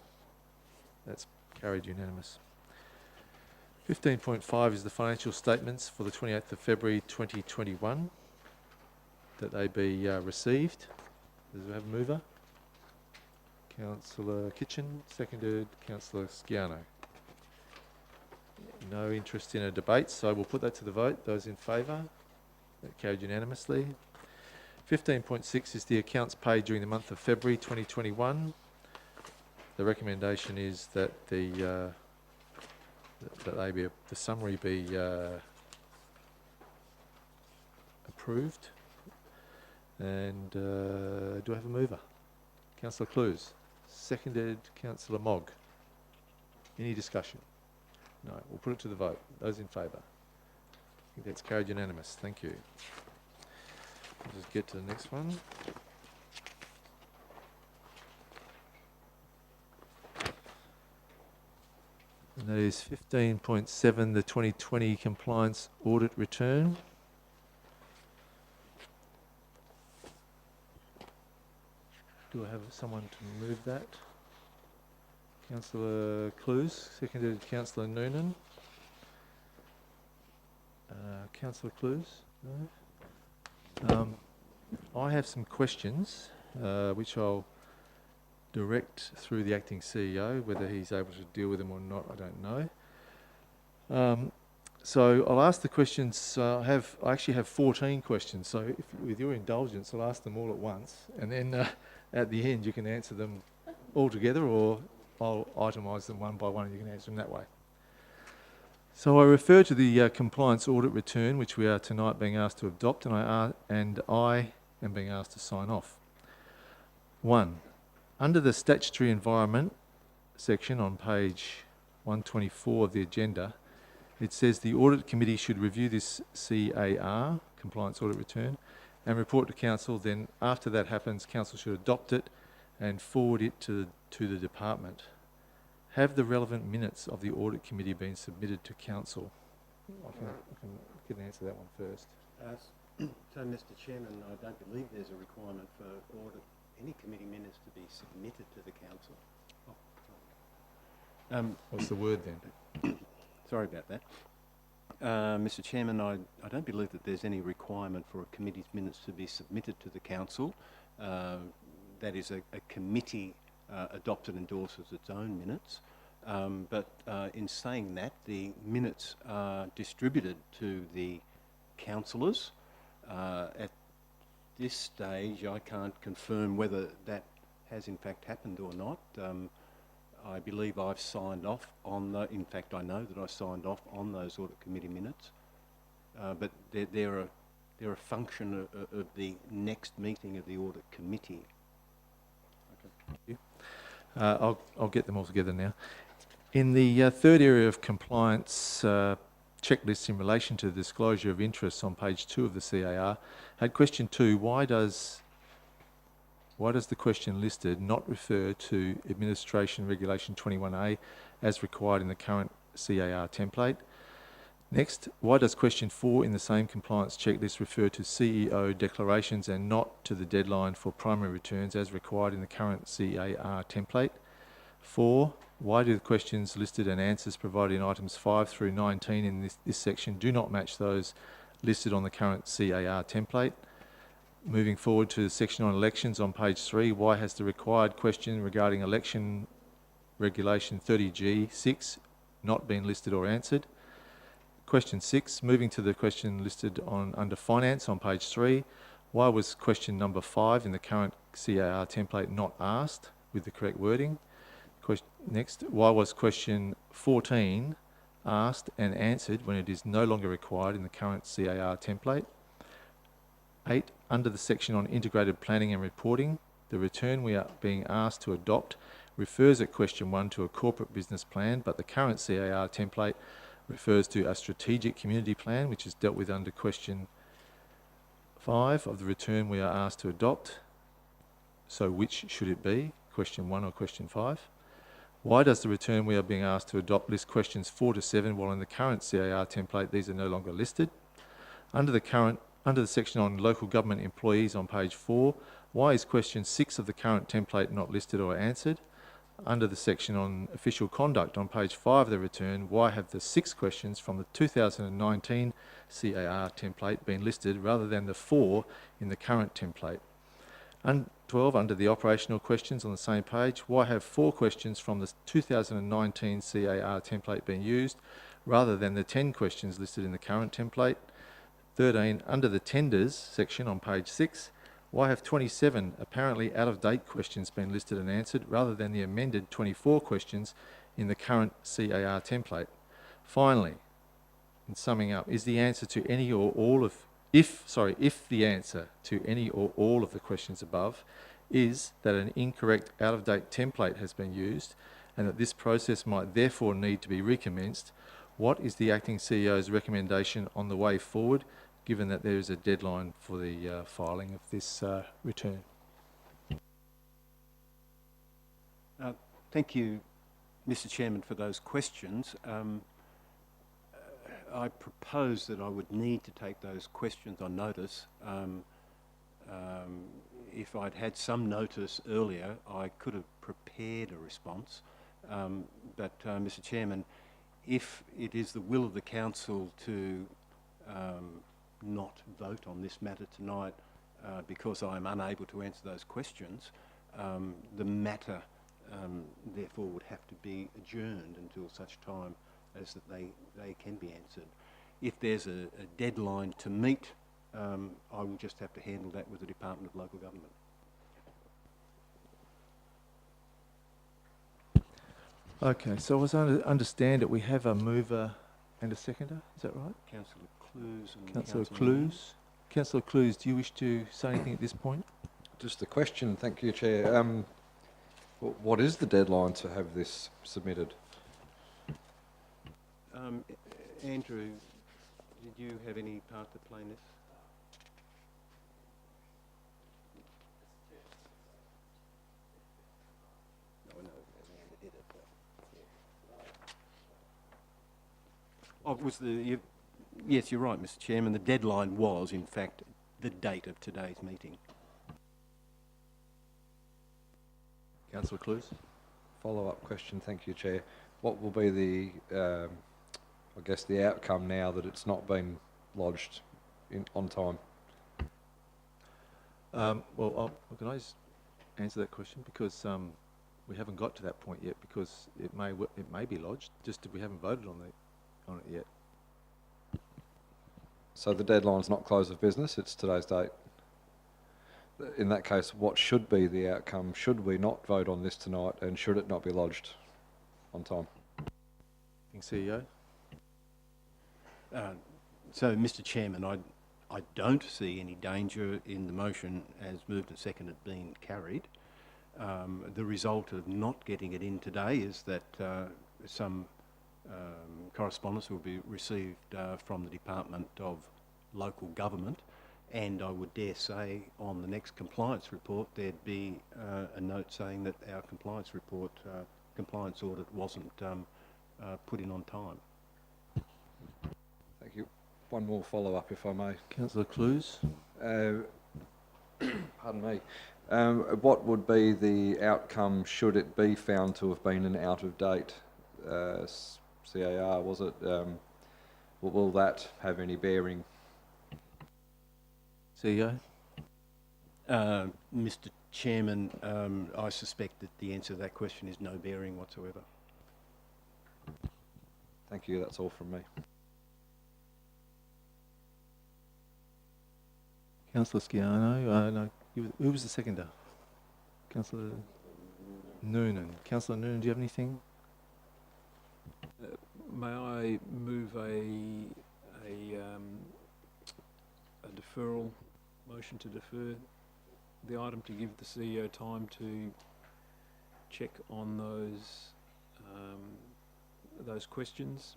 That's carried unanimous. 15.5 is the financial statements for the 28th of February 2021, that they be received. Does it have a mover? Councillor Kitchen, seconded. Councillor Sciano. No interest in a debate, so we'll put that to the vote. Those in favour? That carried unanimously. 15.6 is the accounts paid during the month of February 2021. The recommendation is that the summary be approved. And do I have a mover? Councillor Cluse. Seconded. Councillor Mogg. Any discussion? No. We'll put it to the vote. Those in favour? I think that's carried unanimous. Thank you. We'll just get to the next one. And that is 15.7, the 2020 compliance audit return. Do I have someone to move that? Councillor Cluse, seconded Councillor Noonan. Councillor Cluse? No? I have some questions, which I'll direct through the acting CEO. Whether he's able to deal with them or not, I don't know. So I'll ask the questions. I actually have 14 questions. So with your indulgence, I'll ask them all at once, and then at the end you can answer them all together, or I'll itemise them one by one, and you can answer them that way. So I refer to the compliance audit return, which we are tonight being asked to adopt, and I am being asked to sign off. 1. Under the statutory environment section on page 124 of the agenda, it says the audit committee should review this CAR, compliance audit return, and report to council. Then after that happens, council should adopt it and forward it to the department. Have the relevant minutes of the audit committee been submitted to council? I can get an answer to that one first. So, Mr. Chairman, I don't believe there's a requirement for any committee minutes to be submitted to the council. What's the word then? Sorry about that. Mr. Chairman, I don't believe that there's any requirement for a committee's minutes to be submitted to the council. That is a committee adopted and endorses its own minutes. But in saying that, the minutes are distributed to the councillors. At this stage, I can't confirm whether that has in fact happened or not. I believe I've signed off on in fact, I know that I signed off on those audit committee minutes. But they're a function of the next meeting of the audit committee. Okay, thank you. I'll get them all together now. In the third area of compliance checklists in relation to the disclosure of interests on page 2 of the CAR, had question 2, why does the question listed not refer to Administration Regulation 21A as required in the current CAR template? Next, why does question 4 in the same compliance checklist refer to CEO declarations and not to the deadline for primary returns as required in the current CAR template? 4, why do the questions listed and answers provided in items 5 through 19 in this section do not match those listed on the current CAR template? Moving forward to the section on elections on page 3, why has the required question regarding election regulation 30G6 not been listed or answered? Question 6, moving to the question listed under finance on page 3. Why was question number 5 in the current CAR template not asked with the correct wording? Next, why was question 14 asked and answered when it is no longer required in the current CAR template? 8, under the section on integrated planning and reporting, the return we are being asked to adopt refers at question 1 to a corporate business plan, but the current CAR template refers to a strategic community plan, which is dealt with under question 5 of the return we are asked to adopt. So which should it be, question 1 or question 5? Why does the return we are being asked to adopt list questions 4 to 7 while in the current CAR template these are no longer listed? Under the section on local government employees on page 4, why is question 6 of the current template not listed or answered? Under the section on official conduct on page 5 of the return, why have the 6 questions from the 2019 CAR template been listed rather than the 4 in the current template? And 12, under the operational questions on the same page, why have 4 questions from the 2019 CAR template been used rather than the 10 questions listed in the current template? 13, under the tenders section on page 6, why have 27 apparently out-of-date questions been listed and answered rather than the amended 24 questions in the current CAR template? Finally, in summing up, is the answer to any or all of if the answer to any or all of the questions above is that an incorrect out-of-date template has been used and that this process might therefore need to be recommenced, what is the Acting CEO's recommendation on the way forward, given that there is a deadline for the filing of this return? Thank you, Mr. Chairman, for those questions. I propose that I would need to take those questions on notice. If I'd had some notice earlier, I could have prepared a response. But Mr. Chairman, if it is the will of the Council to not vote on this matter tonight because I am unable to answer those questions, the matter therefore would have to be adjourned until such time as that they can be answered. If there's a deadline to meet, I will just have to handle that with the Department of Local Government. Okay, so as I understand it, we have a mover and a seconder, is that right? Councillor Clues and Councillor Councillor Clues. Councillor Clues, do you wish to say anything at this point? Just a question, thank you, Chair. What is the deadline to have this submitted? Andrew, did you have any part to play in this? No, I know Amanda did it, but yeah. Yes, you're right, Mr. Chairman. The deadline was, in fact, the date of today's meeting. Councillor Clues. Follow-up question, thank you, Chair. What will be the, I guess, the outcome now that it's not been lodged on time? Well, can I just answer that question? Because we haven't got to that point yet, because it may be lodged, just we haven't voted on it yet. So the deadline's not close of business, it's today's date. In that case, what should be the outcome? Should we not vote on this tonight, and should it not be lodged on time? CEO. So, Mr. Chairman, I don't see any danger in the motion as moved and seconded being carried. The result of not getting it in today is that some correspondence will be received from the Department of Local Government, and I would dare say on the next compliance report there'd be a note saying that our compliance report, compliance audit wasn't put in on time. Thank you. One more follow-up, if I may. Councillor Clues. Pardon me. What would be the outcome should it be found to have been an out-of-date CAR? Was it? Will that have any bearing? CEO. Mr. Chairman, I suspect that the answer to that question is no bearing whatsoever. Thank you. That's all from me. Councillor Sciano, no, who was the seconder? Councillor Noonan. Councillor Noonan, do you have anything? May I move a deferral motion to defer the item to give the CEO time to check on those questions?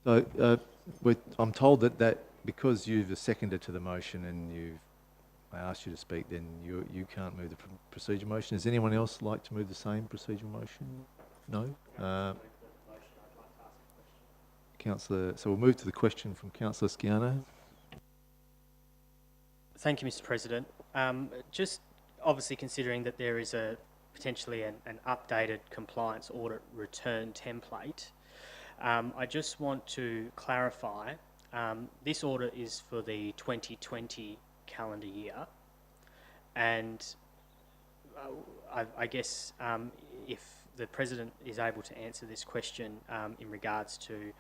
So, I'm told that because you've a seconder to the motion and I asked you to speak, then you can't move the procedure motion. Does anyone else like to move the same procedure motion? No? Councillor, so we'll move to the question from Councillor Sciano. Thank you, Mr. President. Just obviously considering that there is potentially an updated compliance audit return template, I just want to clarify, this audit is for the 2020 calendar year, and I guess if the President is able to answer this question in regards to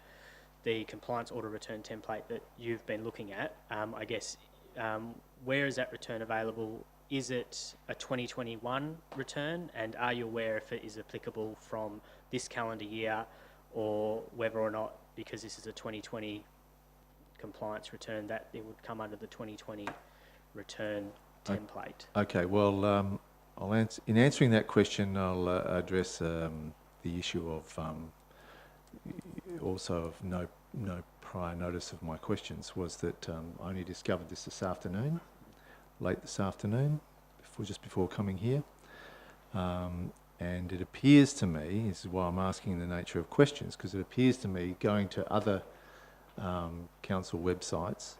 the compliance audit return template that you've been looking at, I guess where is that return available? Is it a 2021 return, and are you aware if it is applicable from this calendar year, or whether or not, because this is a 2020 compliance return, that it would come under the 2020 return template? Okay, well, in answering that question, I'll address the issue of also of no prior notice of my questions. Was that I only discovered this afternoon, late this afternoon, just before coming here. And it appears to me, this is why I'm asking the nature of questions, because it appears to me, going to other council websites,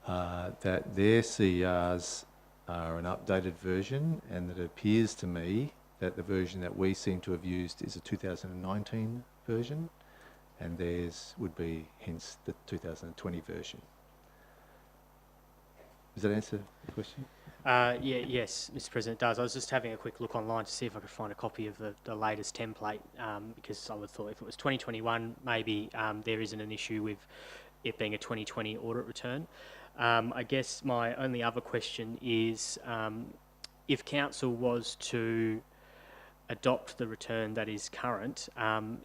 that their CERs are an updated version, and that it appears to me that the version that we seem to have used is a 2019 version, and theirs would be hence the 2020 version. Does that answer the question? Yes, Mr. President, it does. I was just having a quick look online to see if I could find a copy of the latest template, because I would have thought if it was 2021, maybe there isn't an issue with it being a 2020 audit return. I guess my only other question is, if council was to adopt the return that is current,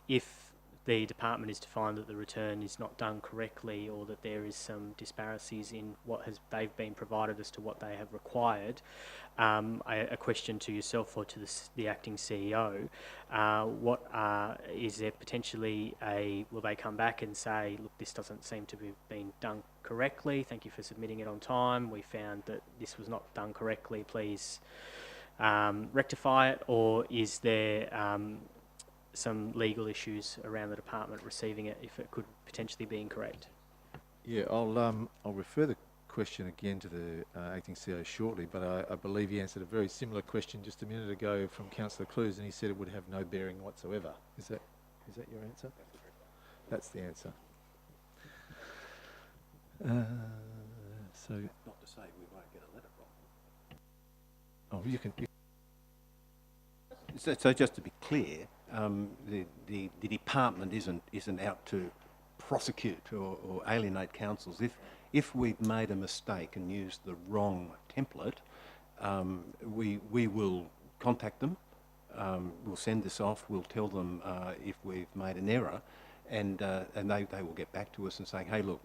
if the department is to find that the return is not done correctly, or that there is some disparities in what they've been provided as to what they have required, a question to yourself or to the acting CEO, is there potentially will they come back and say, look, this doesn't seem to be being done correctly, thank you for submitting it on time, we found that this was not done correctly, please rectify it? Or is there some legal issues around the department receiving it if it could potentially be incorrect? Yeah, I'll refer the question again to the acting CEO shortly, but I believe he answered a very similar question just a minute ago from Councillor Clues, and he said it would have no bearing whatsoever. Is that your answer? That's the answer. So Not to say we won't get a letter from. oh, you can. So just to be clear, the department isn't out to prosecute or alienate councils. If we've made a mistake and used the wrong template, we will contact them. We'll send this off. We'll tell them if we've made an error, and they will get back to us and saying, hey, look,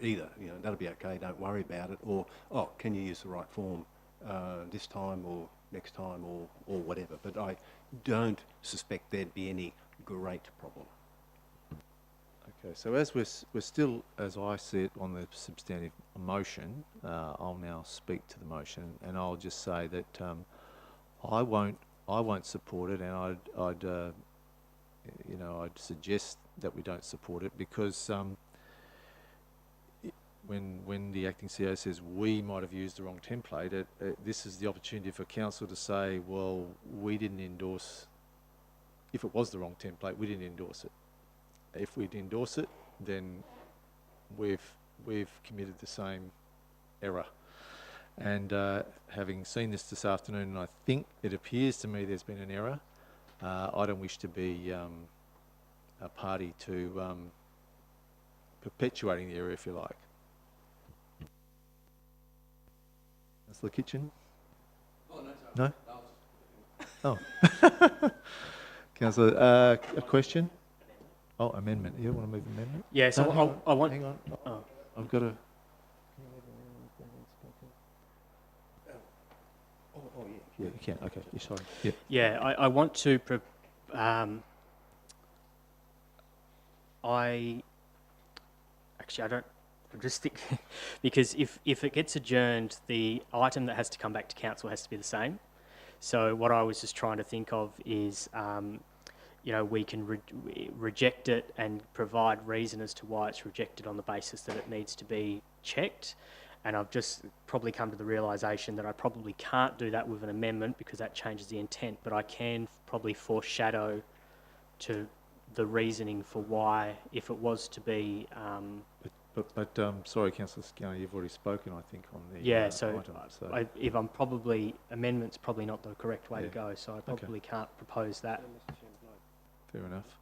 either that'll be okay, don't worry about it, or can you use the right form this time or next time or whatever. But I don't suspect there'd be any great problem. Okay, so as we're still, as I see it, on the substantive motion, I'll now speak to the motion, and I'll just say that I won't support it, and I'd suggest that we don't support it, because when the acting CEO says we might have used the wrong template, this is the opportunity for council to say, well, we didn't endorse, if it was the wrong template, we didn't endorse it. If we'd endorse it, then we've committed the same error. And having seen this afternoon, and I think it appears to me there's been an error, I don't wish to be a party to perpetuating the error, if you like. Councillor Kitchen? Oh, no, No? Oh. Councillor, a question? Oh, amendment. You want to move amendment? Yeah, so No, I want... Hang on. Oh. I've got to... Oh, yeah. Yeah, you can. Okay, you're sorry. Yeah. Yeah, I want to... Actually, I don't... I'm just think because if it gets adjourned, the item that has to come back to council has to be the same. So what I was just trying to think of is, you know, we can reject it and provide reason as to why it's rejected on the basis that it needs to be checked. And I've just probably come to the realisation that I probably can't do that with an amendment because that changes the intent, but I can probably foreshadow to the reasoning for why, if it was to be... But sorry, Councillor Skinner, you've already spoken, I think, on the yeah, so, item. So if I'm probably... Amendment's probably not the correct way to go, so I probably can't propose that. fair enough.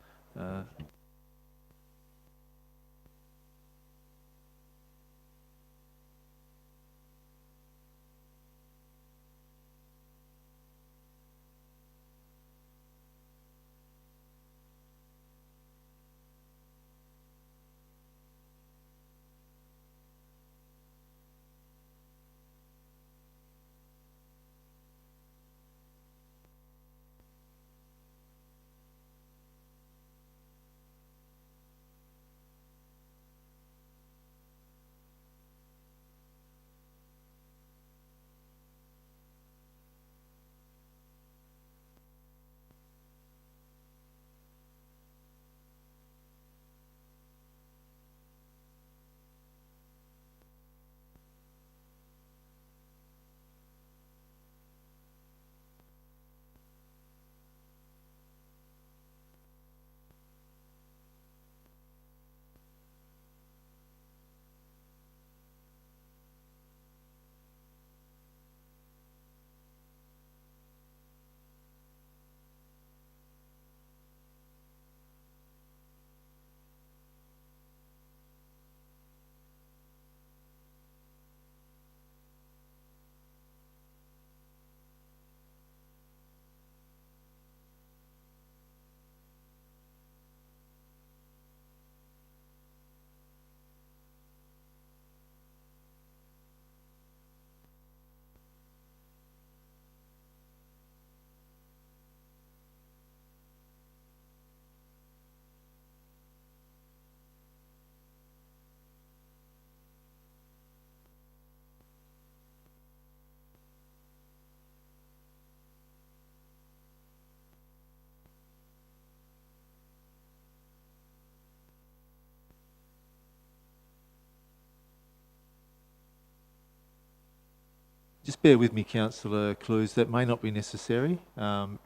Just bear with me, Councillor Clues. That may not be necessary, and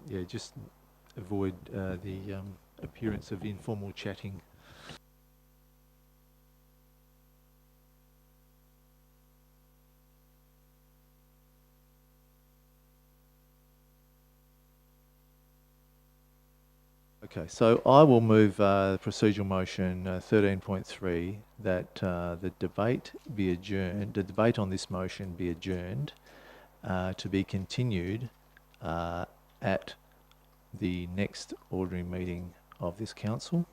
yeah, just avoid the appearance of informal chatting. Okay, so I will move procedural motion 13.3 that the debate be adjourned. The debate on this motion be adjourned to be continued at the next ordinary meeting of this council.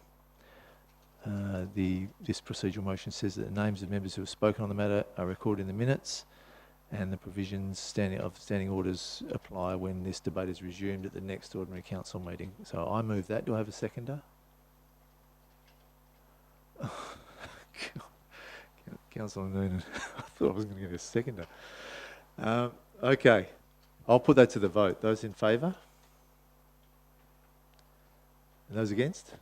This procedural motion says that the names of members who have spoken on the matter are recorded in the minutes, and the provisions standing orders apply when this debate is resumed at the next ordinary council meeting. So I move that. Do I have a seconder? Councillor Noonan, I thought I was going to get a seconder. Okay, I'll put that to the vote. Those in favour? And those against?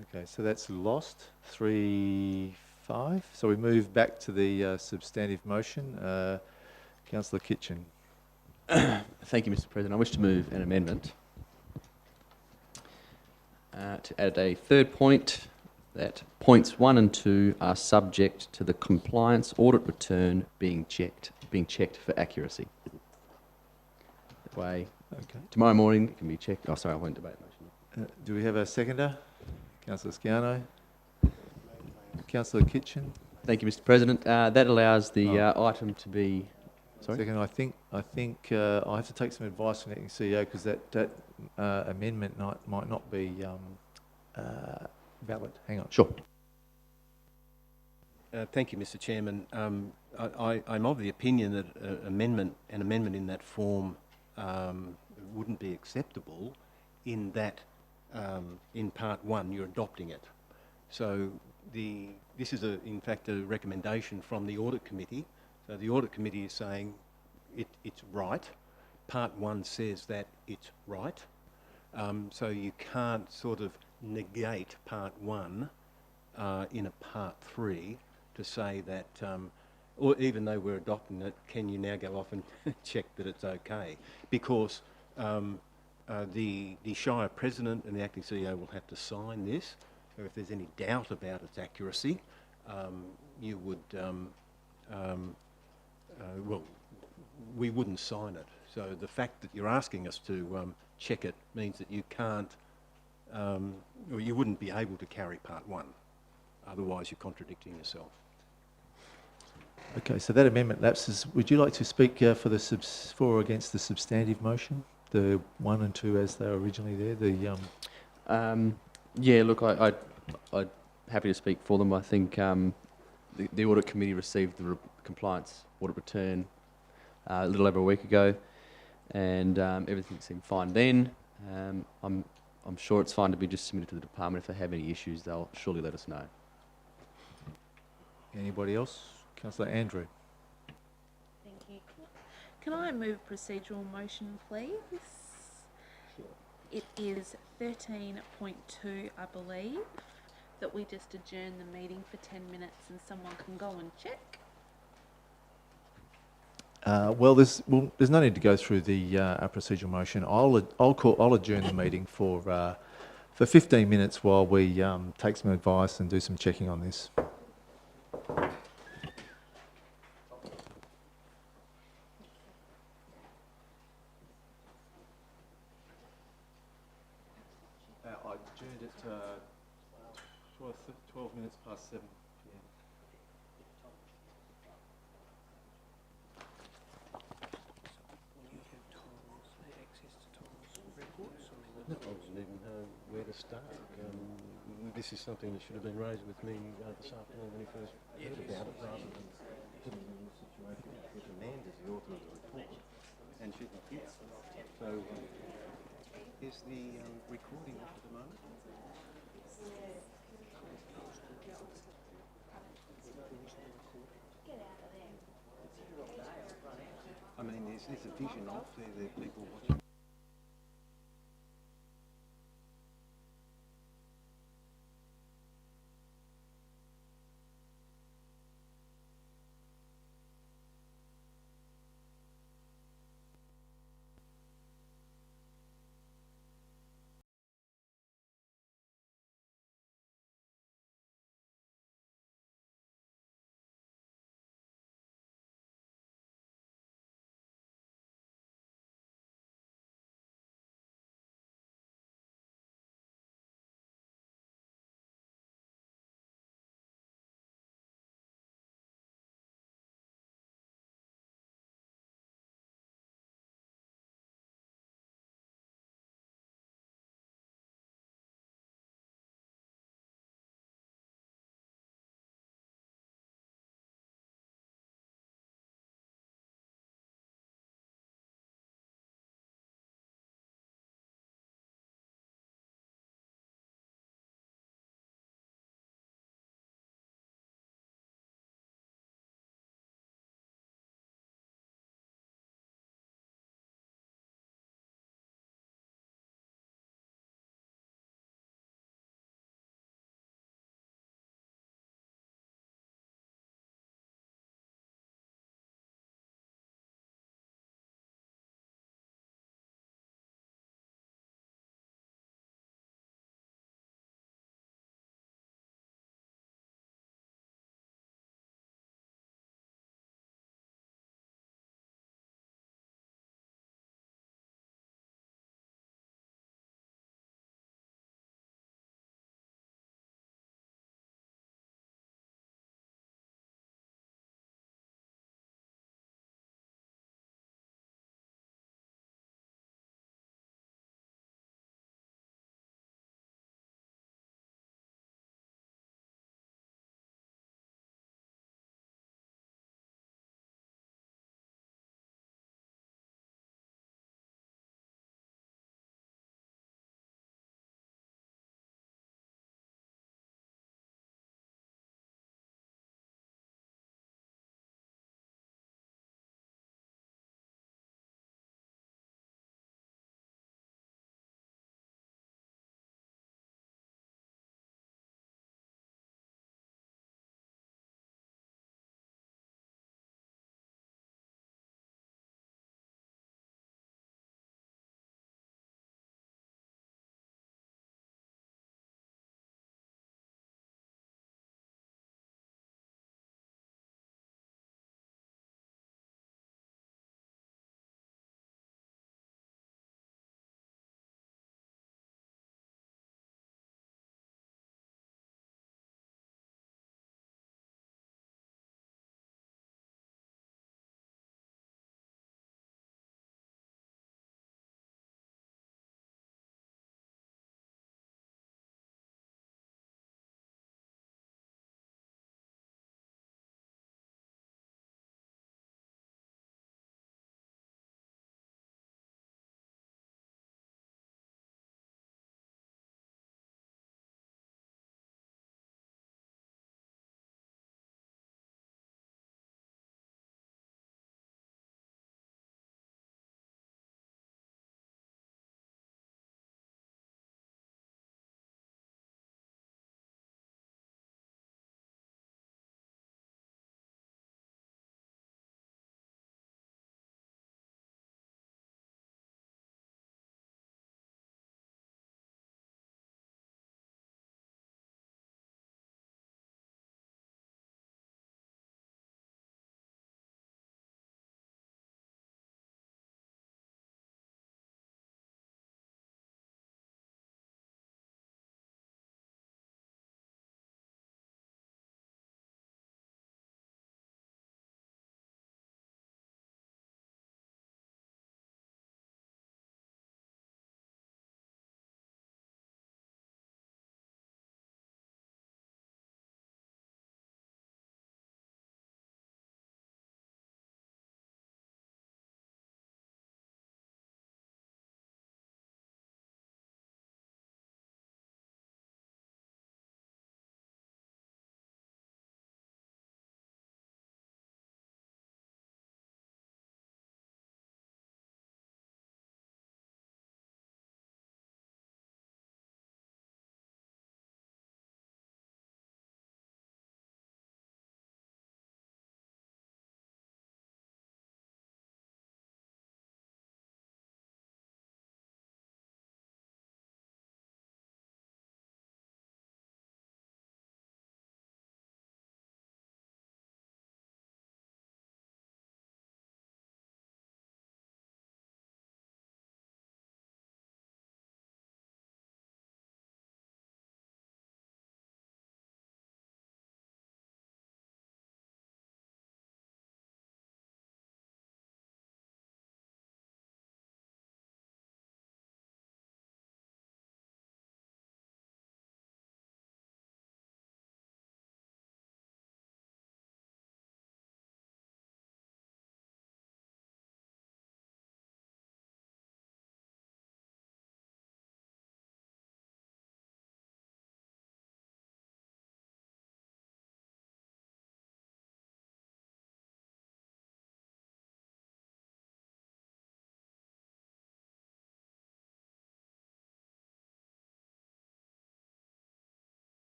Okay, so that's lost. 3 5. So we move back to the substantive motion. Councillor Kitchen. Thank you, Mr. President. I wish to move an amendment to add a third point that points 1 and 2 are subject to the compliance audit return being checked for accuracy. That way, Okay. tomorrow morning it can be checked. Oh, sorry, I won't debate the motion. Do we have a seconder? Councillor Sciano. Councillor Kitchen. Thank you, Mr. President. That allows the item to be. Sorry? Second, I think I have to take some advice from the acting CEO because that amendment might not be valid. Hang on. Sure. Thank you, Mr. Chairman. I'm of the opinion that an amendment in that form wouldn't be acceptable in that in part 1 you're adopting it. So this is in fact a recommendation from the audit committee. So the audit committee is saying it's right. Part 1 says that it's right. So you can't sort of negate part 1 in a part 3 to say that, or even though we're adopting it, can you now go off and check that it's okay? Because the Shire President and the acting CEO will have to sign this. So if there's any doubt about its accuracy, you would, well, we wouldn't sign it. So the fact that you're asking us to check it means that you can't, or you wouldn't be able to carry part 1. Otherwise, you're contradicting yourself. Okay, so that amendment lapses. Would you like to speak for or against the substantive motion, the 1 and 2 as they were originally there? Yeah, look, I'd happy to speak for them. I think the audit committee received the compliance audit return a little over a week ago, and everything seemed fine then. I'm sure it's fine to be just submitted to the department. If they have any issues, they'll surely let us know. Anybody else? Councillor Andrew. Thank you. Can I move a procedural motion, please? Sure. It is 13.2, I believe, that we just adjourn the meeting for 10 minutes and someone can go and check. Well, there's no need to go through the procedural motion. I'll adjourn the meeting for 15 minutes while we take some advice and do some checking on this. I adjourned it 12 minutes past 7 p.m. No, I wasn't even where to start. This is something that should have been raised with me this afternoon when he first heard about it, rather than putting me in a situation with Amanda as the author of the report, and she's not here. So, is the recording up at the moment? I mean, is this a vision of the people watching?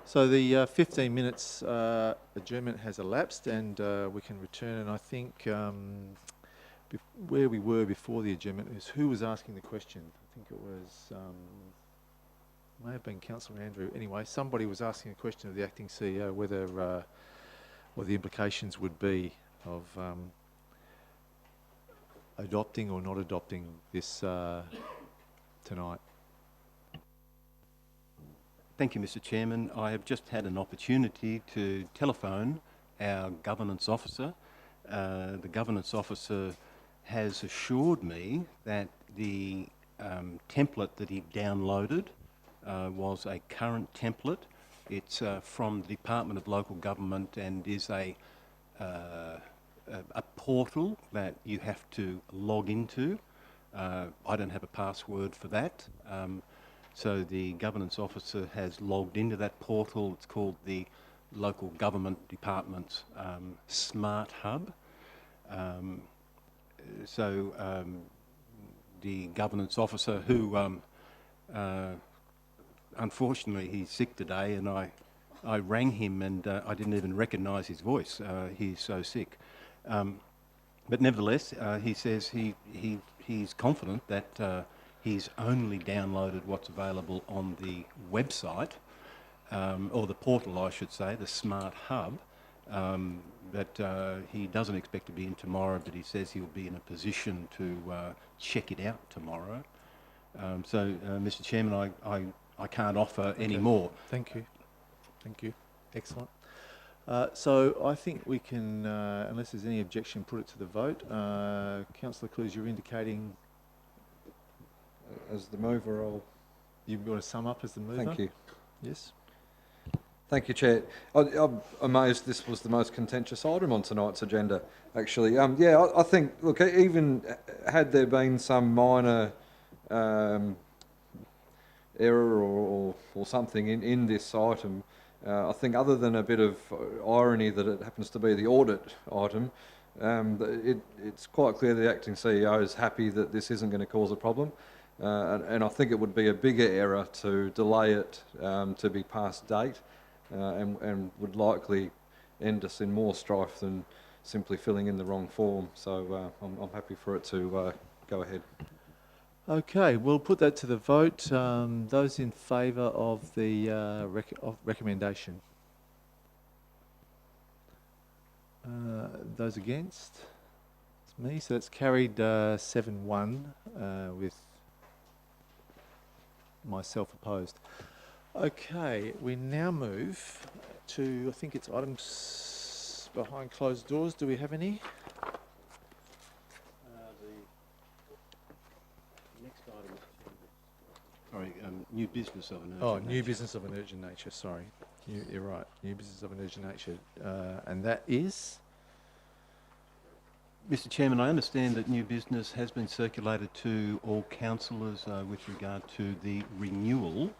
So the 15 minutes adjournment has elapsed, and we can return. And I think where we were before the adjournment is who was asking the question. I think it was may have been Councillor Andrew. Anyway, somebody was asking a question of the acting CEO whether what the implications would be of adopting or not adopting this tonight. Thank you, Mr. Chairman. I have just had an opportunity to telephone our governance officer. The governance officer has assured me that the template that he downloaded was a current template. It's from the Department of Local Government and is a portal that you have to log into. I don't have a password for that. So the governance officer has logged into that portal. It's called the Local Government Department's Smart Hub. The governance officer, who unfortunately he's sick today, and I rang him and I didn't even recognise his voice. He's so sick. But nevertheless, he says he's confident that he's only downloaded what's available on the website, or the portal, I should say, the Smart Hub. But he doesn't expect to be in tomorrow, but he says he'll be in a position to check it out tomorrow. Mr. Chairman, I can't offer any more. Thank you. Thank you. Excellent. So I think we can, unless there's any objection, put it to the vote. Councillor Clues, you're indicating... As the mover, You want to sum up as the mover? Thank you. Yes. Thank you, Chair. I'm amazed this was the most contentious item on tonight's agenda, actually. I think, look, even had there been some minor error or something in this item, I think other than a bit of irony that it happens to be the audit item, it's quite clear the acting CEO is happy that this isn't going to cause a problem. And I think it would be a bigger error to delay it to be past date and would likely end us in more strife than simply filling in the wrong form. So I'm happy for it to go ahead. Okay, we'll put that to the vote. Those in favour of the recommendation? Those against? It's me, so that's carried 7-1 with myself opposed. Okay, we now move to, I think it's items behind closed doors. Do we have any? The next item, sorry, new business of an urgent Oh, nature. new business of an urgent nature, sorry. You're right, new business of an urgent nature. And that is? Mr. Chairman, I understand that new business has been circulated to all councillors with regard to the renewal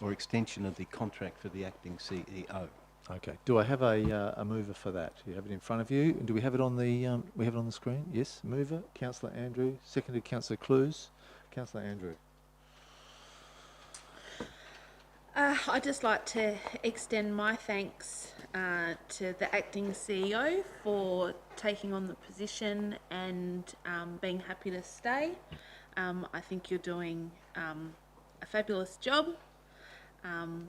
or extension of the contract for the acting CEO. Okay. Do I have a mover for that? Do you have it in front of you? Do we have it on the we have it on the screen? Yes. Mover, Councillor Andrew. Seconded, Councillor Clues. Councillor Andrew. I'd just like to extend my thanks to the acting CEO for taking on the position and being happy to stay. I think you're doing a fabulous job, and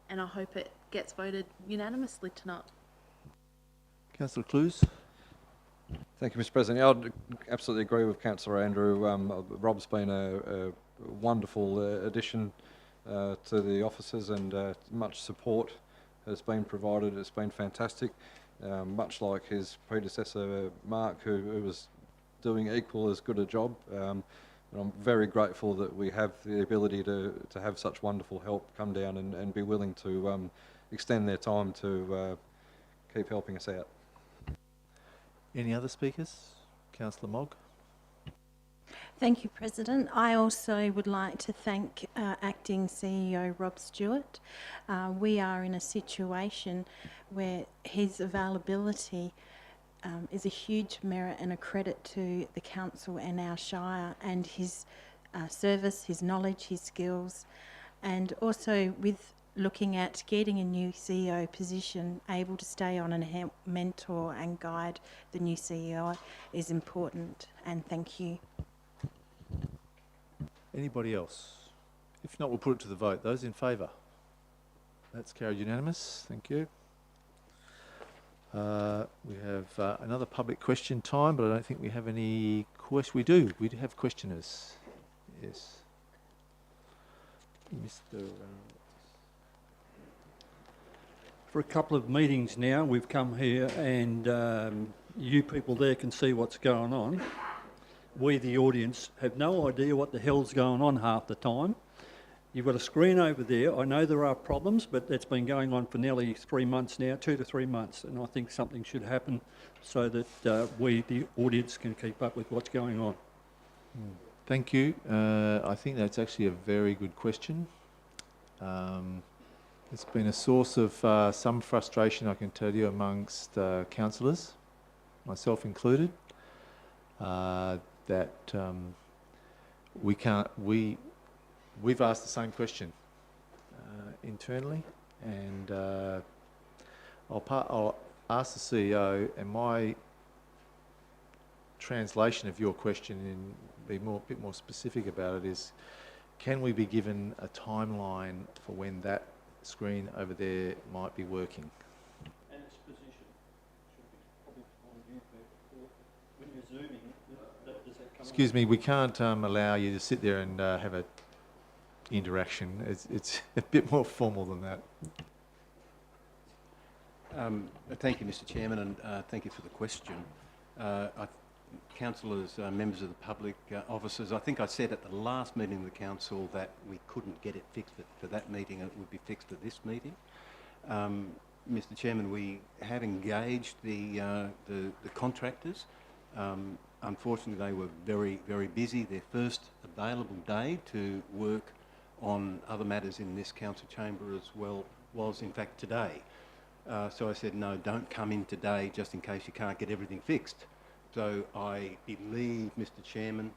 I hope it gets voted unanimously tonight. Councillor Clues. Thank you, Mr. President. I'd absolutely agree with Councillor Andrew. Rob's been a wonderful addition to the officers, and much support has been provided. It's been fantastic, much like his predecessor Mark, who was doing equal as good a job. And I'm very grateful that we have the ability to have such wonderful help come down and be willing to extend their time to keep helping us out. Any other speakers? Councillor Mogg. Thank you, President. I also would like to thank Acting CEO Rob Stewart. We are in a situation where his availability is a huge merit and a credit to the council and our shire, and his service, his knowledge, his skills And also with looking at getting a new CEO position, able to stay on and help mentor and guide the new CEO is important. And thank you. Anybody else? If not, we'll put it to the vote. Those in favour? That's carried unanimous. Thank you. We have another public question time, but I don't think we have any questions. We do have questioners. Yes. Mr. For a couple of meetings now, we've come here and you people there can see what's going on. We, the audience, have no idea what the hell's going on half the time. You've got a screen over there. I know there are problems, but that's been going on for nearly 3 months now, 2 to 3 months, and I think something should happen so that we, the audience, can keep up with what's going on. Thank you. I think that's actually a very good question. It's been a source of some frustration, I can tell you, amongst councillors, myself included, that we've asked the same question internally, and I'll ask the CEO, and my translation of your question and be a bit more specific about it is, can we be given a timeline for when that screen over there might be working? And its position should be probably on you, but when you're zooming, does that come Excuse me, we can't allow you to sit there and have a interaction. It's a bit more formal than that. Thank you, Mr. Chairman, and thank you for the question. Councillors, members of the public, officers, I think I said at the last meeting of the council that we couldn't get it fixed for that meeting, and it would be fixed at this meeting. Mr. Chairman, we have engaged the contractors. Unfortunately, they were very, very busy. Their first available day to work on other matters in this council chamber as well was in fact today. So I said, no, don't come in today just in case you can't get everything fixed. So I believe, Mr. Chairman,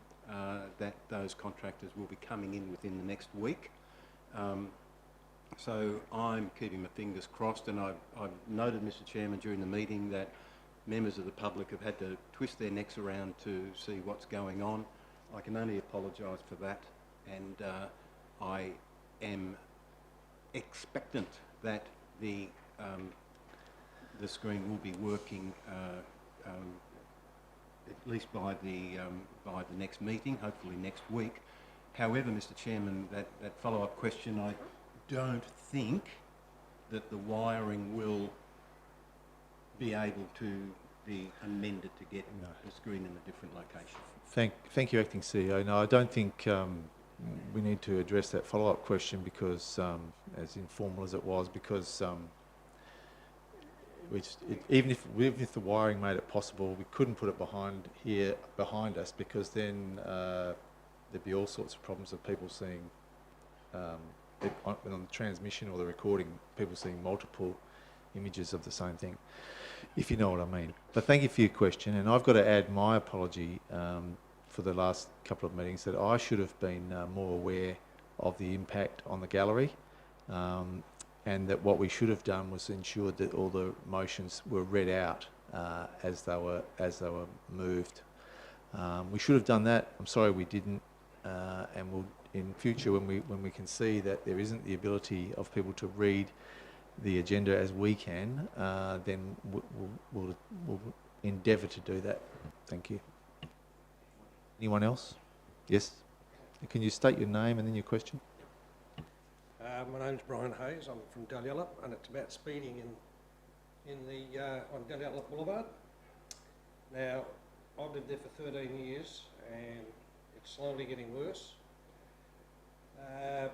that those contractors will be coming in within the next week. So I'm keeping my fingers crossed, and I've noted, Mr. Chairman, during the meeting that members of the public have had to twist their necks around to see what's going on. I can only apologise for that, and I am expectant that the screen will be working at least by the next meeting, hopefully next week. However, Mr. Chairman, that follow-up question, I don't think that the wiring will be able to be amended to get the screen in a different location. Thank you, Acting CEO. No, I don't think we need to address that follow-up question because, as informal as it was, because even if the wiring made it possible, we couldn't put it behind us, because then there'd be all sorts of problems of people seeing on the transmission or the recording, people seeing multiple images of the same thing, if you know what I mean. But thank you for your question, and I've got to add my apology for the last couple of meetings that I should have been more aware of the impact on the gallery, and that what we should have done was ensured that all the motions were read out as they were moved. We should have done that. I'm sorry we didn't, and we'll in future when we can see that there isn't the ability of people to read the agenda as we can, then we'll endeavour to do that. Thank you. Anyone else? Yes. Can you state your name and then your question? My name's Brian Hayes. I'm from Dalyella, and it's about speeding on Dalyella Boulevard. Now, I've lived there for 13 years, and it's slowly getting worse.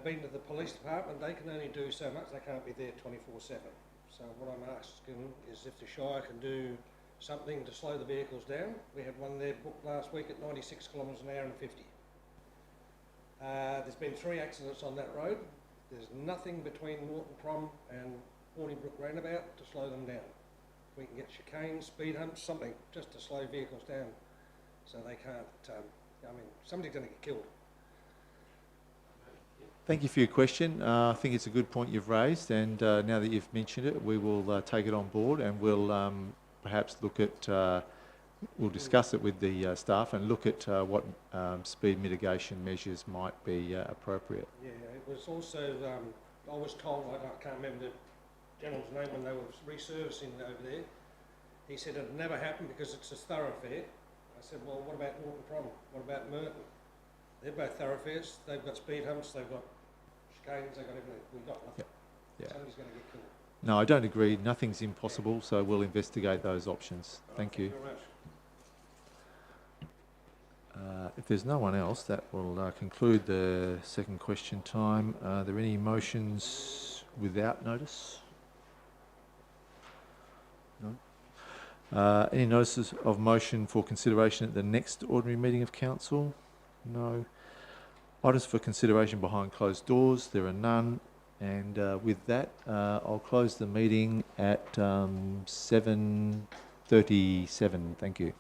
Been to the police department, they can only do so much. They can't be there 24/7. So what I'm asking is if the Shire can do something to slow the vehicles down. We had one there booked last week at 96 kilometres an hour and 50. There's been 3 accidents on that road. There's nothing between Norton Prom and Hornybrook Roundabout to slow them down. We can get chicanes, speed humps, something just to slow vehicles down so they can't, somebody's going to get killed. Thank you for your question. I think it's a good point you've raised, and now that you've mentioned it, we will take it on board, and we'll perhaps look at, we'll discuss it with the staff and look at what speed mitigation measures might be appropriate. Yeah, it was also, I was told, I can't remember the gentleman's name when they were resurfacing over there. He said it'd never happen because it's a thoroughfare. I said, well, what about Norton Prom? What about Merton? They're both thoroughfares. They've got speed humps, they've got chicanes, they've got everything. We've got nothing. Yeah. Somebody's going to get killed. No, I don't agree. Nothing's impossible, so we'll investigate those options. Thank you. Very much. If there's no one else, that will conclude the second question time. Are there any motions without notice? No. Any notices of motion for consideration at the next ordinary meeting of council? No. Items for consideration behind closed doors? There are none. And with that, I'll close the meeting at 7:37. Thank you.